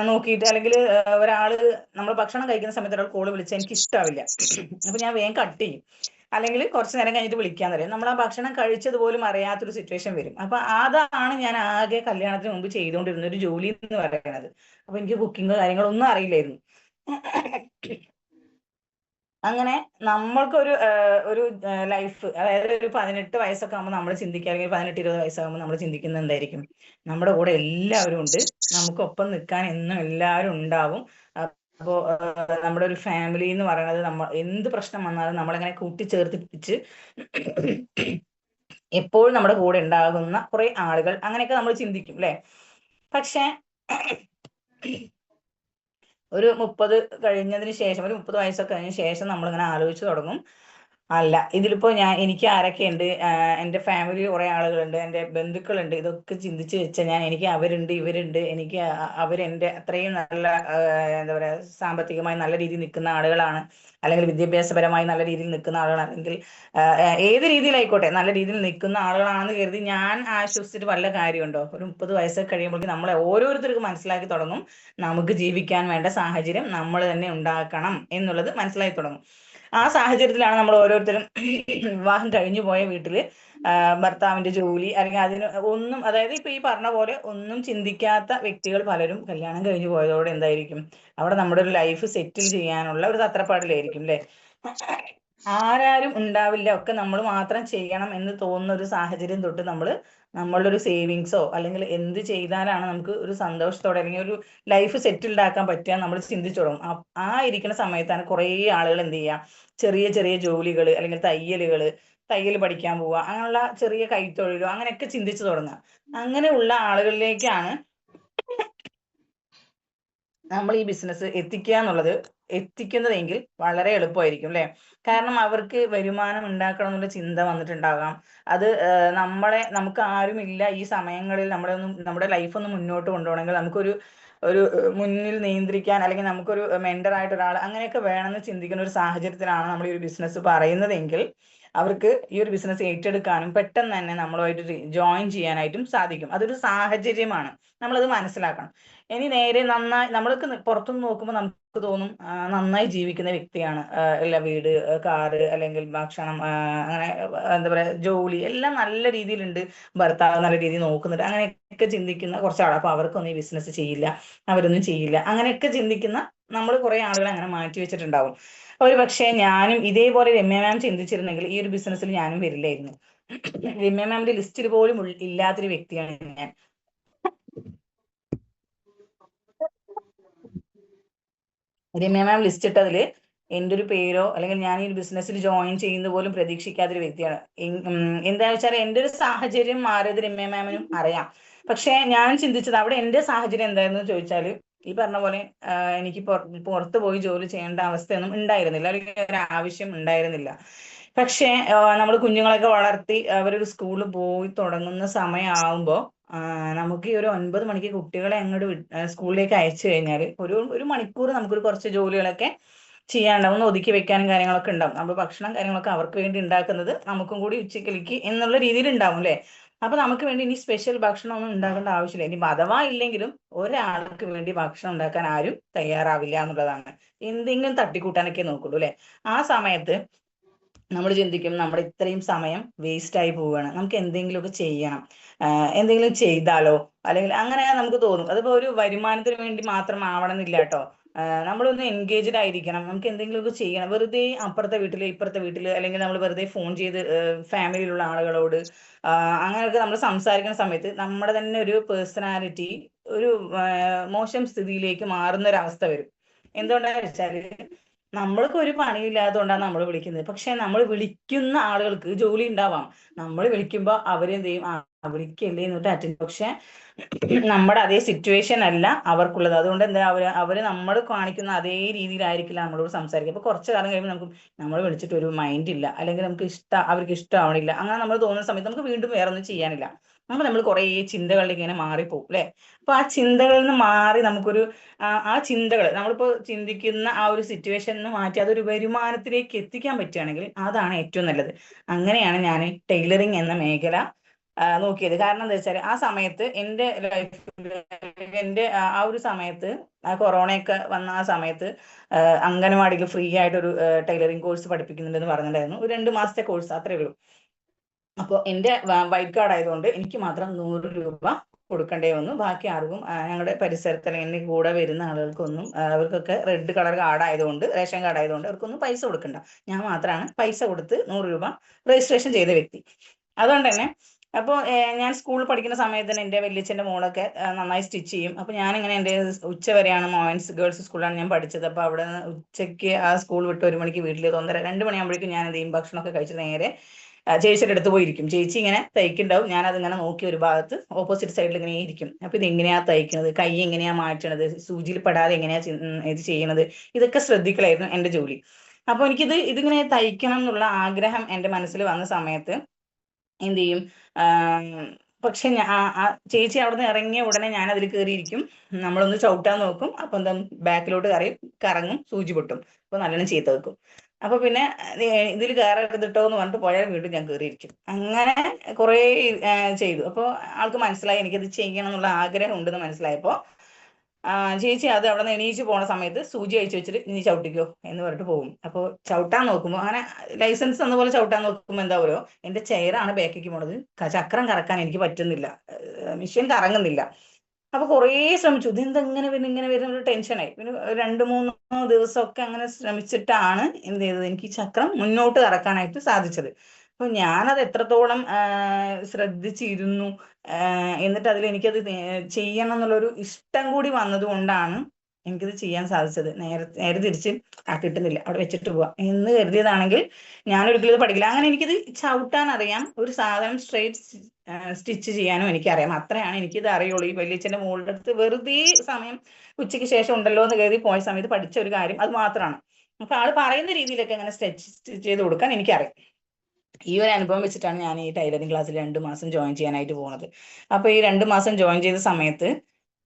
നോക്കിയിട്ട് അല്ലെങ്കിൽ ഒരാള് നമ്മൾ ഭക്ഷണം കഴിക്കുന്ന സമയത്ത് ഒരാൾ കോള് വിളിച്ചാൽ എനിക്ക് ഇഷ്ടാവില്ല. അപ്പൊ ഞാൻ വേഗം കട്ട് ചെയ്യും, അല്ലെങ്കിൽ കുറച്ച് നേരം കഴിഞ്ഞിട്ട് വിളിക്കാൻ തരും. നമ്മൾ ആ ഭക്ഷണം കഴിച്ചത് പോലും അറിയാത്തൊരു സിറ്റുവേഷൻ വരും. അപ്പൊ അതാണ് ഞാൻ ആകെ കല്യാണത്തിന് മുമ്പ് ചെയ്തുകൊണ്ടിരുന്ന ഒരു ജോലി എന്ന് പറയുന്നത്. അപ്പൊ എനിക്ക് കുക്കിംഗ് കാര്യങ്ങളൊന്നും അറിയില്ലായിരുന്നു. അങ്ങനെ നമ്മൾക്കൊരു ഒരു ലൈഫ്, അതായത് ഒരു 18 വയസ്സൊക്കെ ആകുമ്പോൾ നമ്മൾ ചിന്തിക്കുക, അല്ലെങ്കിൽ 18-20 വയസ്സാകുമ്പോൾ നമ്മൾ ചിന്തിക്കുന്നത് എന്തായിരിക്കും? നമ്മുടെ കൂടെ എല്ലാവരും ഉണ്ട്, നമുക്കൊപ്പം നിൽക്കാൻ എന്നും എല്ലാവരും ഉണ്ടാവും. അപ്പോ നമ്മുടെ ഒരു ഫാമിലി എന്ന് പറയുന്നത് നമ്മൾ എന്ത് പ്രശ്നം വന്നാലും നമ്മളെങ്ങനെ കൂട്ടിച്ചേർത്ത് പിടിച്ച് എപ്പോഴും നമ്മുടെ കൂടെ ഉണ്ടാകുന്ന കുറെ ആളുകൾ, അങ്ങനെയൊക്കെ നമ്മൾ ചിന്തിക്കും അല്ലെ. പക്ഷെ ഒരു 30 കഴിഞ്ഞതിന് ശേഷം, ഒരു 30 വയസ്സൊക്കെ കഴിഞ്ഞ ശേഷം നമ്മളിങ്ങനെ ആലോചിച്ച് തുടങ്ങും, അല്ല ഇതിലിപ്പോ എനിക്ക് ആരൊക്കെയുണ്ട്, എൻ്റെ ഫാമിലി കുറെ ആളുകളുണ്ട്, എൻ്റെ ബന്ധുക്കളുണ്ട്, ഇതൊക്കെ ചിന്തിച്ച് വെച്ചാൽ എനിക്ക് അവരുണ്ട് ഇവരുണ്ട്, എനിക്ക് അവരെൻ്റെ അത്രയും നല്ല എന്താ പറയാ സാമ്പത്തികമായി നല്ല രീതിയിൽ നിൽക്കുന്ന ആളുകളാണ്, അല്ലെങ്കിൽ വിദ്യാഭ്യാസപരമായി നല്ല രീതിയിൽ നിൽക്കുന്ന ആളുകളാണ്, അല്ലെങ്കിൽ ഏത് രീതിയിലായിക്കോട്ടെ നല്ല രീതിയിൽ നിൽക്കുന്ന ആളുകളാണെന്ന് കരുതി ഞാൻ ആശ്വസിച്ചിട്ട് വല്ല കാര്യമുണ്ടോ? ഒരു 30 വയസ്സൊക്കെ കഴിയുമ്പോഴേക്കും നമ്മളെ ഓരോരുത്തർക്കും മനസ്സിലാക്കി തുടങ്ങും, നമുക്ക് ജീവിക്കാൻ വേണ്ട സാഹചര്യം നമ്മൾ തന്നെ ഉണ്ടാക്കണം എന്നുള്ളത് മനസ്സിലാക്കി തുടങ്ങും. ആ സാഹചര്യത്തിലാണ് നമ്മൾ ഓരോരുത്തരും വിവാഹം കഴിഞ്ഞു പോയ വീട്ടില് ഭർത്താവിന്റെ ജോലി അല്ലെങ്കിൽ അതിന് ഒന്നും, അതായത് ഇപ്പൊ ഈ പറഞ്ഞ പോലെ ഒന്നും ചിന്തിക്കാത്ത വ്യക്തികൾ പലരും കല്യാണം കഴിഞ്ഞു പോയതോടെ എന്തായിരിക്കും, അവിടെ നമ്മുടെ ഒരു ലൈഫ് സെറ്റിൽ ചെയ്യാനുള്ള ഒരു തത്രപ്പാടിലായിരിക്കും അല്ലെ. ആരാരും ഉണ്ടാവില്ല, ഒക്കെ നമ്മൾ മാത്രം ചെയ്യണം എന്ന് തോന്നുന്ന ഒരു സാഹചര്യം തൊട്ട് നമ്മളുടെ ഒരു സേവിങ്സോ അല്ലെങ്കിൽ എന്ത് ചെയ്താലാണ് നമുക്ക് ഒരു സന്തോഷത്തോടെ അല്ലെങ്കിൽ ഒരു ലൈഫ് സെറ്റിൽഡ് ആക്കാൻ പറ്റുക നമ്മൾ ചിന്തിച്ചു തുടങ്ങും. ആ ഇരിക്കുന്ന സമയത്താണ് കുറേ ആളുകൾ എന്ത് ചെയ്യുക, ചെറിയ ചെറിയ ജോലികൾ അല്ലെങ്കിൽ തയ്യൽ പഠിക്കാൻ പോവുക, അങ്ങനെയുള്ള ചെറിയ കൈത്തൊഴിലോ അങ്ങനെയൊക്കെ ചിന്തിച്ചു തുടങ്ങുക. അങ്ങനെയുള്ള ആളുകളിലേക്കാണ് നമ്മൾ ഈ ബിസിനസ് എത്തിക്കുന്നതെങ്കിൽ വളരെ എളുപ്പമായിരിക്കും അല്ലെ. കാരണം അവർക്ക് വരുമാനം ഉണ്ടാക്കണം എന്നുള്ള ചിന്ത വന്നിട്ടുണ്ടാകാം. അത് നമുക്ക് ആരും ഇല്ല ഈ സമയങ്ങളിൽ നമ്മുടെ ലൈഫ് ഒന്ന് മുന്നോട്ട് കൊണ്ടുപോകണമെങ്കിൽ നമുക്കൊരു മുന്നിൽ നിയന്ത്രിക്കാൻ അല്ലെങ്കിൽ നമുക്കൊരു മെന്ററായിട്ട് ഒരാൾ അങ്ങനെയൊക്കെ വേണമെന്ന് ചിന്തിക്കുന്ന ഒരു സാഹചര്യത്തിലാണ് നമ്മൾ ഈ ഒരു ബിസിനസ് പറയുന്നതെങ്കിൽ അവർക്ക് ഈ ഒരു ബിസിനസ് ഏറ്റെടുക്കാനും പെട്ടെന്ന് തന്നെ നമ്മളുമായിട്ട് ജോയിൻ ചെയ്യാനായിട്ടും സാധിക്കും. അതൊരു സാഹചര്യമാണ്, നമ്മളത് മനസ്സിലാക്കണം. ഇനി നേരെ നന്നായി നമ്മൾക്ക് പുറത്തുനിന്ന് നോക്കുമ്പോൾ നമുക്ക് തോന്നും നന്നായി ജീവിക്കുന്ന വ്യക്തിയാണ്, എല്ലാ വീട്, കാറ് അല്ലെങ്കിൽ ഭക്ഷണം, അങ്ങനെ എന്താ പറയാ ജോലി എല്ലാം നല്ല രീതിയിലുണ്ട്, ഭർത്താവ് നല്ല രീതിയിൽ നോക്കുന്നുണ്ട്, അങ്ങനെയൊക്കെ ചിന്തിക്കുന്ന കുറച്ചാൾ. അപ്പൊ അവർക്കൊന്നും ഈ ബിസിനസ് ചെയ്യില്ല, അവരൊന്നും ചെയ്യില്ല, അങ്ങനെയൊക്കെ ചിന്തിക്കുന്ന നമ്മൾ കുറെ ആളുകൾ അങ്ങനെ മാറ്റി വെച്ചിട്ടുണ്ടാവും. ഒരു പക്ഷേ ഞാനും ഇതേപോലെ രമ്യ മാം ചിന്തിച്ചിരുന്നെങ്കിൽ ഈ ഒരു ബിസിനസ്സിൽ ഞാനും വരില്ലായിരുന്നു. രമ്യ മാമിന്റെ ലിസ്റ്റിൽ പോലും ഇല്ലാത്തൊരു വ്യക്തിയാണ് ഞാൻ. രമ്യ മാം ലിസ്റ്റ് ഇട്ടതിൽ എൻ്റെ ഒരു പേരോ അല്ലെങ്കിൽ ഞാൻ ഈ ഒരു ബിസിനസ്സിൽ ജോയിൻ ചെയ്യുന്ന പോലും പ്രതീക്ഷിക്കാത്തൊരു വ്യക്തിയാണ്. എന്താ വെച്ചാൽ എൻ്റെ ഒരു സാഹചര്യം മാറിയത് രമ്യ മാമിനും അറിയാം. പക്ഷെ ഞാൻ ചിന്തിച്ചത് അവിടെ എൻ്റെ സാഹചര്യം എന്തായിരുന്നു ചോദിച്ചാൽ ഈ പറഞ്ഞ പോലെ എനിക്ക് പുറത്ത് പോയി ജോലി ചെയ്യേണ്ട അവസ്ഥയൊന്നും ഉണ്ടായിരുന്നില്ല, അല്ലെങ്കിൽ ഒരു ആവശ്യം ഉണ്ടായിരുന്നില്ല. പക്ഷേ നമ്മൾ കുഞ്ഞുങ്ങളൊക്കെ വളർത്തി അവരൊരു സ്കൂളിൽ പോയി തുടങ്ങുന്ന സമയമാകുമ്പോൾ നമുക്ക് ഈ ഒരു 9 മണിക്ക് കുട്ടികളെ അങ്ങോട്ട് സ്കൂളിലേക്ക് അയച്ചു കഴിഞ്ഞാൽ ഒരു മണിക്കൂർ നമുക്കൊരു കുറച്ച് ജോലികളൊക്കെ ചെയ്യാനുണ്ടാവും, ഒന്ന് ഒതുക്കി വെക്കാനും കാര്യങ്ങളൊക്കെ ഉണ്ടാവും. നമ്മൾ ഭക്ഷണം കാര്യങ്ങളൊക്കെ അവർക്ക് വേണ്ടി ഉണ്ടാക്കുന്നത് നമുക്കും കൂടി ഉച്ചക്കലേക്ക് എന്നുള്ള രീതിയിൽ ഉണ്ടാവും അല്ലെ. അപ്പൊ നമുക്ക് വേണ്ടി ഇനി സ്പെഷ്യൽ ഭക്ഷണം ഒന്നും ഉണ്ടാക്കേണ്ട ആവശ്യമില്ല. ഇനി അഥവാ ഇല്ലെങ്കിലും ഒരാൾക്ക് വേണ്ടി ഭക്ഷണം ഉണ്ടാക്കാൻ ആരും തയ്യാറാവില്ല എന്നുള്ളതാണ്. എന്തെങ്കിലും തട്ടിക്കൂട്ടാനൊക്കെ നോക്കുള്ളൂ അല്ലെ. ആ സമയത്ത് നമ്മൾ ചിന്തിക്കും നമ്മുടെ ഇത്രയും സമയം വേസ്റ്റ് ആയി പോവുകയാണ്, നമുക്ക് എന്തെങ്കിലുമൊക്കെ ചെയ്യണം, എന്തെങ്കിലും ചെയ്താലോ, അല്ലെങ്കിൽ അങ്ങനെ നമുക്ക് തോന്നും. അതിപ്പോ ഒരു വരുമാനത്തിന് വേണ്ടി മാത്രം ആവണമെന്നില്ല കേട്ടോ. നമ്മളൊന്ന് എൻഗേജ്ഡ് ആയിരിക്കണം, നമുക്ക് എന്തെങ്കിലുമൊക്കെ ചെയ്യണം. വെറുതെ അപ്പുറത്തെ വീട്ടില് ഇപ്പുറത്തെ വീട്ടില് അല്ലെങ്കിൽ നമ്മൾ വെറുതെ ഫോൺ ചെയ്ത് ഫാമിലിയിലുള്ള ആളുകളോട് അങ്ങനെയൊക്കെ നമ്മൾ സംസാരിക്കുന്ന സമയത്ത് നമ്മുടെ തന്നെ ഒരു പേഴ്സണാലിറ്റി ഒരു മോശം സ്ഥിതിയിലേക്ക് മാറുന്ന ഒരു അവസ്ഥ വരും. എന്തുകൊണ്ടാന്ന് വെച്ചാല് നമ്മൾക്ക് ഒരു പണിയില്ലാത്തതുകൊണ്ടാണ് നമ്മൾ വിളിക്കുന്നത്. പക്ഷെ നമ്മൾ വിളിക്കുന്ന ആളുകൾക്ക് ജോലി ഉണ്ടാവാം. നമ്മൾ വിളിക്കുമ്പോൾ അവരെന്ത് ചെയ്യും, വിളിക്കല്ലേ എന്നിട്ട് അറ്റൻഡ്. പക്ഷെ നമ്മുടെ അതേ സിറ്റുവേഷൻ അല്ല അവർക്കുള്ളത്. അതുകൊണ്ട് എന്താ, അവര് നമ്മൾ കാണിക്കുന്ന അതേ രീതിയിലായിരിക്കില്ല നമ്മളോട് സംസാരിക്കുക. അപ്പൊ കുറച്ച് കാലം കഴിയുമ്പോൾ നമുക്ക് നമ്മൾ വിളിച്ചിട്ട് ഒരു മൈൻഡ് ഇല്ല, അല്ലെങ്കിൽ നമുക്ക് അവർക്ക് ഇഷ്ടമാവണില്ല. അങ്ങനെ നമ്മൾ തോന്നുന്ന സമയത്ത് നമുക്ക് വീണ്ടും വേറെ ഒന്നും ചെയ്യാനില്ല. നമ്മൾ കുറേ ചിന്തകളിലേക്ക് ഇങ്ങനെ മാറിപ്പോകും അല്ലെ. അപ്പൊ ആ ചിന്തകളിൽ നിന്ന് മാറി നമുക്കൊരു ആ ചിന്തകൾ നമ്മളിപ്പോ ചിന്തിക്കുന്ന ആ ഒരു സിറ്റുവേഷൻ മാറ്റി അതൊരു വരുമാനത്തിലേക്ക് എത്തിക്കാൻ പറ്റുകയാണെങ്കിൽ അതാണ് ഏറ്റവും നല്ലത്. അങ്ങനെയാണ് ഞാൻ ടൈലറിങ് എന്ന മേഖല നോക്കിയത്. കാരണം എന്താ വെച്ചാൽ ആ സമയത്ത് എൻ്റെ ലൈഫിൽ, എൻ്റെ ആ ഒരു സമയത്ത് കൊറോണയൊക്കെ വന്ന ആ സമയത്ത് അംഗനവാടിയിൽ ഫ്രീ ആയിട്ട് ഒരു ടൈലറിങ് കോഴ്സ് പഠിപ്പിക്കുന്നുണ്ടെന്ന് പറഞ്ഞിട്ടുണ്ടായിരുന്നു. ഒരു 2 മാസത്തെ കോഴ്സ് അത്രേ ഉള്ളൂ. അപ്പോൾ എൻ്റെ വൈറ്റ് കാർഡ് ആയതുകൊണ്ട് എനിക്ക് മാത്രം 100 രൂപ കൊടുക്കേണ്ടി വന്നു. ബാക്കി ആർക്കും, ഞങ്ങളുടെ പരിസരത്ത് അല്ലെങ്കിൽ എൻ്റെ കൂടെ വരുന്ന ആളുകൾക്കൊന്നും, അവർക്കൊക്കെ റെഡ് കളർ കാർഡ് ആയതുകൊണ്ട്, റേഷൻ കാർഡ് ആയതുകൊണ്ട് അവർക്കൊന്നും പൈസ കൊടുക്കണ്ട. ഞാൻ മാത്രമാണ് പൈസ കൊടുത്ത് 100 രൂപ രജിസ്ട്രേഷൻ ചെയ്ത വ്യക്തി. അതുകൊണ്ട് തന്നെ അപ്പോൾ ഞാൻ സ്കൂളിൽ പഠിക്കുന്ന സമയത്ത് തന്നെ എൻ്റെ വല്യച്ഛൻ്റെ മോളൊക്കെ നന്നായി സ്റ്റിച്ച് ചെയ്യും. അപ്പോൾ ഞാനിങ്ങനെ എൻ്റെ ഉച്ച വരെയാണ് മോയൻസ് ഗേൾസ് സ്കൂളിലാണ് ഞാൻ പഠിച്ചത്. അപ്പോൾ അവിടെ നിന്ന് ഉച്ചയ്ക്ക് ആ സ്കൂൾ വിട്ട് 1 മണിക്ക് വീട്ടിൽ 1:30-2 മണിയാകുമ്പോഴേക്കും ഞാൻ എന്ത് ചെയ്യും, ഭക്ഷണമൊക്കെ കഴിച്ച് നേരെ ചേച്ചിയുടെ അടുത്ത് പോയിരിക്കും. ചേച്ചി ഇങ്ങനെ തയ്ക്കുണ്ടാവും, ഞാനതിങ്ങനെ നോക്കി ഒരു ഭാഗത്ത് ഓപ്പോസിറ്റ് സൈഡിൽ ഇങ്ങനെ ഇരിക്കും. അപ്പൊ ഇത് എങ്ങനെയാ തയ്ക്കുന്നത്, കൈ എങ്ങനെയാ മാറ്റണത്, സൂചിയിൽ പെടാതെ എങ്ങനെയാ ഇത് ചെയ്യണത്, ഇതൊക്കെ ശ്രദ്ധിക്കലായിരുന്നു എൻ്റെ ജോലി. അപ്പൊ ഇതിങ്ങനെ തയ്ക്കണം എന്നുള്ള ആഗ്രഹം എൻ്റെ മനസ്സിൽ വന്ന സമയത്ത് എന്ത് ചെയ്യും, പക്ഷെ ചേച്ചി അവിടെ നിന്ന് ഇറങ്ങിയ ഉടനെ ഞാൻ അതിൽ കയറിയിരിക്കും. നമ്മളൊന്ന് ചവിട്ടാൻ നോക്കും, അപ്പൊ എന്താ ബാക്കിലോട്ട് കറങ്ങും, സൂചി പൊട്ടും. അപ്പൊ നല്ലോണം ചീത്ത വെക്കും. അപ്പൊ പിന്നെ ഇതിൽ കയറരുതിട്ടോ എന്ന് പറഞ്ഞിട്ട് പോയാൽ വീണ്ടും ഞാൻ കയറിയിരിക്കും. അങ്ങനെ കുറെ ചെയ്തു. അപ്പോൾ ആൾക്ക് മനസ്സിലായി എനിക്കത് ചെയ്യണം എന്നുള്ള ആഗ്രഹം ഉണ്ടെന്ന് മനസ്സിലായപ്പോ ചേച്ചി അത് അവിടെ നിന്ന് എണീച്ച് പോണ സമയത്ത് സൂചി അയച്ചു വെച്ചിട്ട് ഇനി ചവിട്ടിക്കോ എന്ന് പറഞ്ഞിട്ട് പോകും. അപ്പോൾ ചവിട്ടാൻ നോക്കുമ്പോൾ അങ്ങനെ ലൈസൻസ് തന്ന പോലെ ചവിട്ടാൻ നോക്കുമ്പോൾ എന്താ പറയുക, എന്റെ ചെയറാണ് ബാക്കിലേക്ക് പോണത്, ചക്രം കറക്കാൻ എനിക്ക് പറ്റുന്നില്ല, മെഷീൻ കറങ്ങുന്നില്ല. അപ്പൊ കുറേ ശ്രമിച്ചു, ഇതെന്താ ഇങ്ങനെ വരുന്ന ഒരു ടെൻഷനായി. പിന്നെ 2-3 ദിവസമൊക്കെ അങ്ങനെ ശ്രമിച്ചിട്ടാണ് എന്ത് ചെയ്തത്, എനിക്ക് ചക്രം മുന്നോട്ട് കറക്കാനായിട്ട് സാധിച്ചത്. അപ്പൊ ഞാനത് എത്രത്തോളം ശ്രദ്ധിച്ചിരുന്നു, എന്നിട്ട് അതിൽ എനിക്കത് ചെയ്യണം എന്നുള്ളൊരു ഇഷ്ടം കൂടി വന്നത് കൊണ്ടാണ് എനിക്കത് ചെയ്യാൻ സാധിച്ചത്. നേരെ തിരിച്ച് കിട്ടുന്നില്ല, അവിടെ വെച്ചിട്ട് പോവാ എന്ന് കരുതിയതാണെങ്കിൽ ഞാനൊരിക്കലും ഇത് പഠിക്കില്ല. അങ്ങനെ എനിക്കിത് ചവിട്ടാൻ അറിയാം, ഒരു സാധനം സ്ട്രെയിറ്റ് സ്റ്റിച്ച് ചെയ്യാനും എനിക്കറിയാം. അത്രയാണ് എനിക്കിത് അറിയുള്ളൂ. ഈ വല്യച്ഛൻ്റെ മോളുടെ അടുത്ത് വെറുതെ സമയം ഉച്ചയ്ക്ക് ശേഷം ഉണ്ടല്ലോ എന്ന് കരുതി പോയ സമയത്ത് പഠിച്ച ഒരു കാര്യം അത് മാത്രമാണ്. അപ്പൊ ആള് പറയുന്ന രീതിയിലൊക്കെ അങ്ങനെ സ്റ്റിച്ച് ചെയ്ത് കൊടുക്കാൻ എനിക്കറിയാം. ഈ ഒരു അനുഭവം വെച്ചിട്ടാണ് ഞാൻ ഈ ടൈലറിംഗ് ക്ലാസ്സിൽ 2 മാസം ജോയിൻ ചെയ്യാനായിട്ട് പോകുന്നത്. അപ്പൊ ഈ 2 മാസം ജോയിൻ ചെയ്ത സമയത്ത്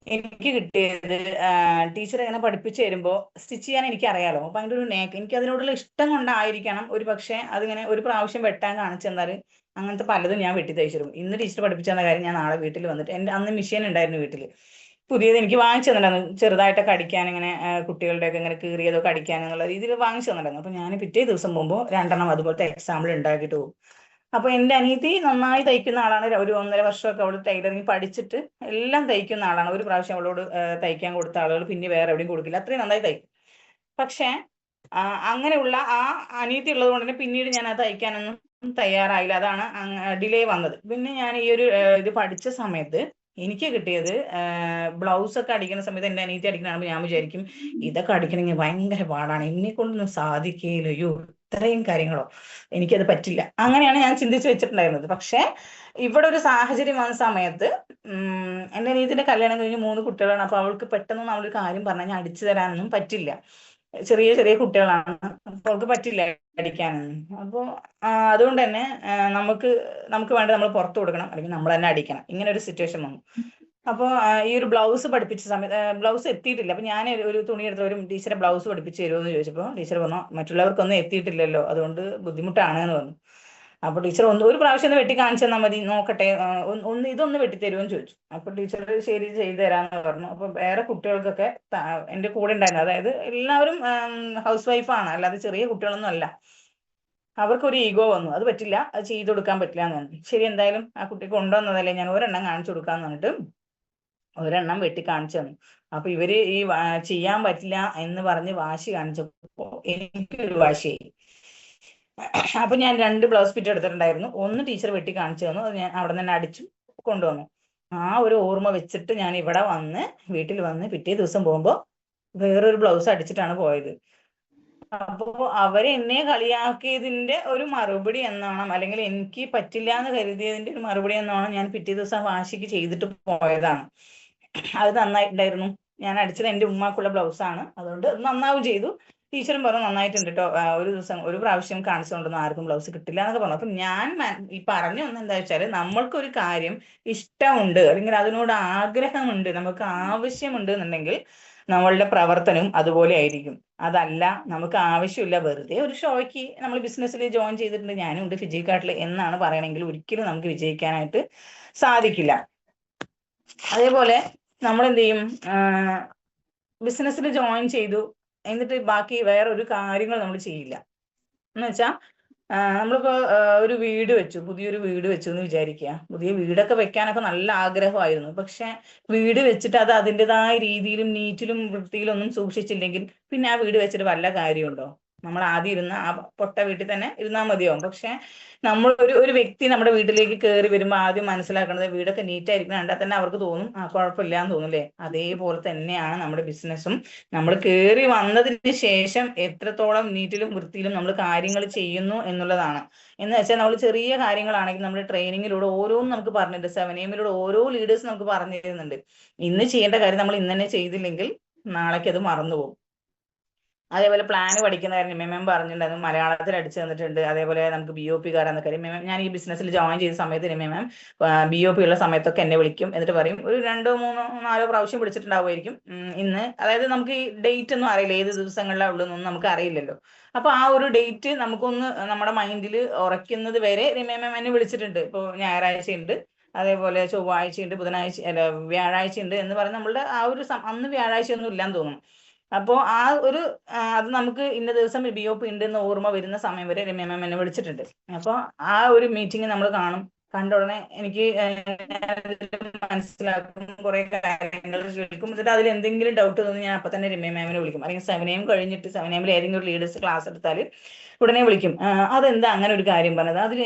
എനിക്ക് കിട്ടിയത്, ടീച്ചർ ഇങ്ങനെ പഠിപ്പിച്ചു തരുമ്പോൾ സ്റ്റിച്ച് ചെയ്യാൻ എനിക്ക് അറിയാലോ. അപ്പൊ അതിൻ്റെ ഒരു എനിക്ക് അതിനോടുള്ള ഇഷ്ടം കൊണ്ടായിരിക്കണം ഒരു പക്ഷേ അതിങ്ങനെ ഒരു പ്രാവശ്യം വെട്ടാൻ കാണിച്ചു തന്നാൽ അങ്ങനത്തെ പലതും ഞാൻ വെട്ടി തയ്ച്ചിരുന്നു. ഇന്ന് ടീച്ചർ പഠിപ്പിച്ചു തന്ന കാര്യം ഞാൻ നാളെ വീട്ടിൽ വന്നിട്ട്, എൻ്റെ അന്ന് മെഷീൻ ഉണ്ടായിരുന്നു വീട്ടിൽ, പുതിയത് എനിക്ക് വാങ്ങിച്ചു തന്നിട്ടുണ്ടായിരുന്നു. ചെറുതായിട്ടൊക്കെ അടിക്കാൻ, ഇങ്ങനെ കുട്ടികളുടെയൊക്കെ ഇങ്ങനെ കീറിയതൊക്കെ അടിക്കാൻ എന്നുള്ള രീതിയിൽ വാങ്ങിച്ചു തന്നിട്ടുണ്ടായിരുന്നു. അപ്പൊ ഞാൻ പിറ്റേ ദിവസം പോകുമ്പോൾ 2 അതുപോലത്തെ എക്സാമ്പിൾ ഉണ്ടാക്കിയിട്ട് പോകും. അപ്പൊ എൻ്റെ അനിയത്തി നന്നായി തയ്ക്കുന്ന ആളാണ്. ഒരു 1.5 വർഷമൊക്കെ അവൾ ടൈലറിങ് പഠിച്ചിട്ട് എല്ലാം തയ്ക്കുന്ന ആളാണ്. ഒരു പ്രാവശ്യം അവളോട് തയ്ക്കാൻ കൊടുത്ത ആളുകൾ പിന്നെ വേറെ എവിടെയും കൊടുക്കില്ല, അത്രയും നന്നായി തയ്ക്കും. പക്ഷെ അങ്ങനെയുള്ള ആ അനിയത്തി ഉള്ളത് കൊണ്ട് തന്നെ പിന്നീട് ഞാൻ അത് തയ്ക്കാനൊന്നും തയ്യാറായില്ല. അതാണ് ഡിലേ വന്നത്. പിന്നെ ഞാൻ ഈ ഒരു ഇത് പഠിച്ച സമയത്ത് എനിക്ക് കിട്ടിയത്, ബ്ലൗസ് ഒക്കെ അടിക്കുന്ന സമയത്ത് എൻ്റെ അനിയത്തി അടിക്കണാകുമ്പോൾ ഞാൻ വിചാരിക്കും ഇതൊക്കെ അടിക്കണമെങ്കിൽ ഭയങ്കര പാടാണ്, എന്നെ കൊണ്ടൊന്നും സാധിക്കുകയില്ലയോ, ഇത്രയും കാര്യങ്ങളോ, എനിക്കത് പറ്റില്ല. അങ്ങനെയാണ് ഞാൻ ചിന്തിച്ച് വെച്ചിട്ടുണ്ടായിരുന്നത്. പക്ഷെ ഇവിടെ ഒരു സാഹചര്യം വന്ന സമയത്ത് എൻ്റെ അനിയത്തിൻ്റെ കല്യാണം കഴിഞ്ഞ് 3 കുട്ടികളാണ്. അപ്പൊ അവൾക്ക് പെട്ടെന്ന് നമ്മളൊരു കാര്യം പറഞ്ഞാൽ ഞാൻ അടിച്ചു തരാനൊന്നും പറ്റില്ല. ചെറിയ ചെറിയ കുട്ടികളാണ്, അപ്പൊ അവൾക്ക് പറ്റില്ല അടിക്കാനൊന്നും. അപ്പോൾ അതുകൊണ്ട് തന്നെ നമുക്ക് വേണ്ട നമ്മൾ പുറത്തു കൊടുക്കണം, അല്ലെങ്കിൽ നമ്മൾ തന്നെ അടിക്കണം. ഇങ്ങനെ ഒരു സിറ്റുവേഷൻ വന്നു. അപ്പോൾ ഈ ഒരു ബ്ലൗസ് പഠിപ്പിച്ച സമയത്ത് ബ്ലൗസ് എത്തിയിട്ടില്ല. അപ്പൊ ഞാൻ ഒരു തുണി എടുത്ത് ഒരു ടീച്ചറെ ബ്ലൗസ് പഠിപ്പിച്ച് തരുമോ എന്ന് ചോദിച്ചപ്പോൾ ടീച്ചർ പറഞ്ഞു മറ്റുള്ളവർക്കൊന്നും എത്തിയിട്ടില്ലല്ലോ, അതുകൊണ്ട് ബുദ്ധിമുട്ടാണ് എന്ന് പറഞ്ഞു. അപ്പൊ ടീച്ചർ ഒരു പ്രാവശ്യം ഒന്ന് വെട്ടി കാണിച്ചു തന്നാൽ മതി, നോക്കട്ടെ, ഇതൊന്ന് വെട്ടിത്തരുമെന്ന് ചോദിച്ചു. അപ്പൊ ടീച്ചർ ശരി ചെയ്തു തരാന്ന് പറഞ്ഞു. അപ്പൊ വേറെ കുട്ടികൾക്കൊക്കെ എൻ്റെ കൂടെ ഉണ്ടായിരുന്നു, അതായത് എല്ലാവരും ഹൗസ് വൈഫാണ്, അല്ലാതെ ചെറിയ കുട്ടികളൊന്നും അല്ല. അവർക്കൊരു ഈഗോ വന്നു, അത് പറ്റില്ല, അത് ചെയ്തു കൊടുക്കാൻ പറ്റില്ല എന്ന് പറഞ്ഞു. ശരി, എന്തായാലും ആ കുട്ടിക്ക് കൊണ്ടുവന്നതല്ലേ, ഞാൻ ഒരെണ്ണം കാണിച്ചു കൊടുക്കാന്ന് പറഞ്ഞിട്ട് ഒരെണ്ണം വെട്ടി കാണിച്ചു തന്നു. അപ്പൊ ഇവര് ഈ ചെയ്യാൻ പറ്റില്ല എന്ന് പറഞ്ഞ് വാശി കാണിച്ചപ്പോ എനിക്കൊരു വാശിയായി. അപ്പൊ ഞാൻ 2 ബ്ലൗസ് പിറ്റ് എടുത്തിട്ടുണ്ടായിരുന്നു. ഒന്ന് ടീച്ചർ വെട്ടി കാണിച്ചു തന്നു, അത് ഞാൻ അവിടെ തന്നെ അടിച്ചു കൊണ്ടുവന്നു. ആ ഒരു ഓർമ്മ വെച്ചിട്ട് ഞാൻ ഇവിടെ വന്ന് വീട്ടിൽ വന്ന് പിറ്റേ ദിവസം പോകുമ്പോൾ വേറൊരു ബ്ലൗസ് അടിച്ചിട്ടാണ് പോയത്. അപ്പോ അവര് എന്നെ കളിയാക്കിയതിന്റെ ഒരു മറുപടി എന്നോണം, അല്ലെങ്കിൽ എനിക്ക് പറ്റില്ല എന്ന് കരുതിയതിന്റെ ഒരു മറുപടി എന്നോണം ഞാൻ പിറ്റേ ദിവസം വാശിക്ക് ചെയ്തിട്ട് പോയതാണ്. അത് നന്നായിട്ടുണ്ടായിരുന്നു. ഞാൻ അടിച്ചത് എന്റെ ഉമ്മാക്കുള്ള ബ്ലൗസാണ്, അതുകൊണ്ട് അത് നന്നാവും ചെയ്തു. ടീച്ചറും പറഞ്ഞു നന്നായിട്ടുണ്ട് കേട്ടോ, ഒരു ദിവസം ഒരു പ്രാവശ്യം കാണിച്ചുകൊണ്ടൊന്നും ആർക്കും ബ്ലൗസ് കിട്ടില്ല എന്നൊക്കെ പറഞ്ഞു. അപ്പൊ ഞാൻ ഈ പറഞ്ഞു വന്നത് എന്താ വെച്ചാല്, നമ്മൾക്കൊരു കാര്യം ഇഷ്ടമുണ്ട് അല്ലെങ്കിൽ അതിനോട് ആഗ്രഹമുണ്ട്, നമുക്ക് ആവശ്യമുണ്ട് എന്നുണ്ടെങ്കിൽ നമ്മളുടെ പ്രവർത്തനം അതുപോലെ ആയിരിക്കും. അതല്ല നമുക്ക് ആവശ്യമില്ല, വെറുതെ ഒരു ഷോയ്ക്ക് നമ്മൾ ബിസിനസ്സിൽ ജോയിൻ ചെയ്തിട്ടുണ്ട്, ഞാനും ഉണ്ട് ഫിജിക്കാട്ടിൽ എന്നാണ് പറയണമെങ്കിൽ ഒരിക്കലും നമുക്ക് വിജയിക്കാനായിട്ട് സാധിക്കില്ല. അതേപോലെ നമ്മൾ എന്ത് ചെയ്യും, ബിസിനസ്സിൽ ജോയിൻ ചെയ്തു എന്നിട്ട് ബാക്കി വേറെ ഒരു കാര്യങ്ങൾ നമ്മൾ ചെയ്യില്ല. എന്ന് വെച്ചാൽ നമ്മളിപ്പോ ഒരു വീട് വെച്ചു, പുതിയൊരു വീട് വെച്ചു എന്ന് വിചാരിക്കുക. പുതിയ വീടൊക്കെ വെക്കാനൊക്കെ നല്ല ആഗ്രഹമായിരുന്നു. പക്ഷെ വീട് വെച്ചിട്ട് അത് അതിൻ്റെതായ രീതിയിലും നീറ്റിലും വൃത്തിയിലും ഒന്നും സൂക്ഷിച്ചില്ലെങ്കിൽ പിന്നെ ആ വീട് വെച്ചിട്ട് വല്ല കാര്യമുണ്ടോ? നമ്മൾ ആദ്യം ഇരുന്ന ആ പൊട്ട വീട്ടിൽ തന്നെ ഇരുന്നാൽ മതിയാവും. പക്ഷെ നമ്മൾ ഒരു വ്യക്തി നമ്മുടെ വീട്ടിലേക്ക് കയറി വരുമ്പോൾ ആദ്യം മനസ്സിലാക്കേണ്ടത് വീടൊക്കെ നീറ്റ് ആയിരിക്കണം. കണ്ടാൽ തന്നെ അവർക്ക് തോന്നും ആ കുഴപ്പമില്ല എന്ന് തോന്നും അല്ലേ? അതേപോലെ തന്നെയാണ് നമ്മുടെ ബിസിനസ്സും. നമ്മൾ കയറി വന്നതിന് ശേഷം എത്രത്തോളം നീറ്റിലും വൃത്തിയിലും നമ്മൾ കാര്യങ്ങൾ ചെയ്യുന്നു എന്നുള്ളതാണ്. എന്ന് വെച്ചാൽ നമ്മൾ ചെറിയ കാര്യങ്ങളാണെങ്കിൽ നമ്മൾ ട്രെയിനിങ്ങിലൂടെ ഓരോന്നും നമുക്ക് പറഞ്ഞിട്ടുണ്ട്, 7am ഓരോ ലീഡേഴ്സ് നമുക്ക് പറഞ്ഞു തരുന്നുണ്ട്. ഇന്ന് ചെയ്യേണ്ട കാര്യം നമ്മൾ ഇന്ന് തന്നെ ചെയ്തില്ലെങ്കിൽ നാളേക്ക് അത് മറന്നുപോകും. അതേപോലെ പ്ലാൻ പഠിക്കുന്ന കാര്യം എം പറഞ്ഞിട്ടുണ്ടായിരുന്നു, മലയാളത്തിൽ അടിച്ചു തന്നിട്ടുണ്ട്. അതേപോലെ നമുക്ക് BOP കാരാന്ന കാര്യം ഞാൻ ഈ ബിസിനസ്സിൽ ജോയിൻ ചെയ്ത സമയത്ത് എം BOP ഉള്ള സമയത്തൊക്കെ എന്നെ വിളിക്കും. എന്നിട്ട് പറയും, ഒരു 2, 3, 4 പ്രാവശ്യം വിളിച്ചിട്ടുണ്ടാവുമായിരിക്കും. ഇന്ന് അതായത് നമുക്ക് ഈ ഡേറ്റ് ഒന്നും അറിയില്ല, ഏത് ദിവസങ്ങളിലാണ് ഉള്ളതെന്നൊന്നും നമുക്ക് അറിയില്ലല്ലോ. അപ്പൊ ആ ഒരു ഡേറ്റ് നമുക്കൊന്ന് നമ്മുടെ മൈൻഡിൽ ഉറയ്ക്കുന്നത് വരെ എം എന്നെ വിളിച്ചിട്ടുണ്ട്. ഇപ്പോൾ ഞായറാഴ്ച ഉണ്ട്, അതേപോലെ ചൊവ്വാഴ്ചയുണ്ട്, ബുധനാഴ്ച അല്ല വ്യാഴാഴ്ച ഉണ്ട് എന്ന് പറഞ്ഞ് നമ്മളുടെ ആ ഒരു അന്ന് വ്യാഴാഴ്ച ഒന്നും ഇല്ലാന്ന് തോന്നുന്നു. അപ്പോ ആ ഒരു അത് നമുക്ക് ഇന്ന ദിവസം BOP ഉണ്ട് എന്ന് ഓർമ്മ വരുന്ന സമയം വരെ രമ്യ മാം എന്നെ വിളിച്ചിട്ടുണ്ട്. അപ്പൊ ആ ഒരു മീറ്റിംഗ് നമ്മൾ കാണും. കണ്ട ഉടനെ എനിക്ക് മനസ്സിലാക്കും, കുറെ കാര്യങ്ങൾ കേൾക്കും. എന്നിട്ട് അതിൽ എന്തെങ്കിലും ഡൗട്ട് തോന്നി ഞാൻ അപ്പൊ തന്നെ രമ്യ മാമിനെ വിളിക്കും. അല്ലെങ്കിൽ 7am കഴിഞ്ഞിട്ട് 7am ഏതെങ്കിലും ഒരു ലീഡേഴ്സ് ക്ലാസ് എടുത്താൽ ഉടനെ വിളിക്കും. അതെന്താ അങ്ങനെ ഒരു കാര്യം പറഞ്ഞത്,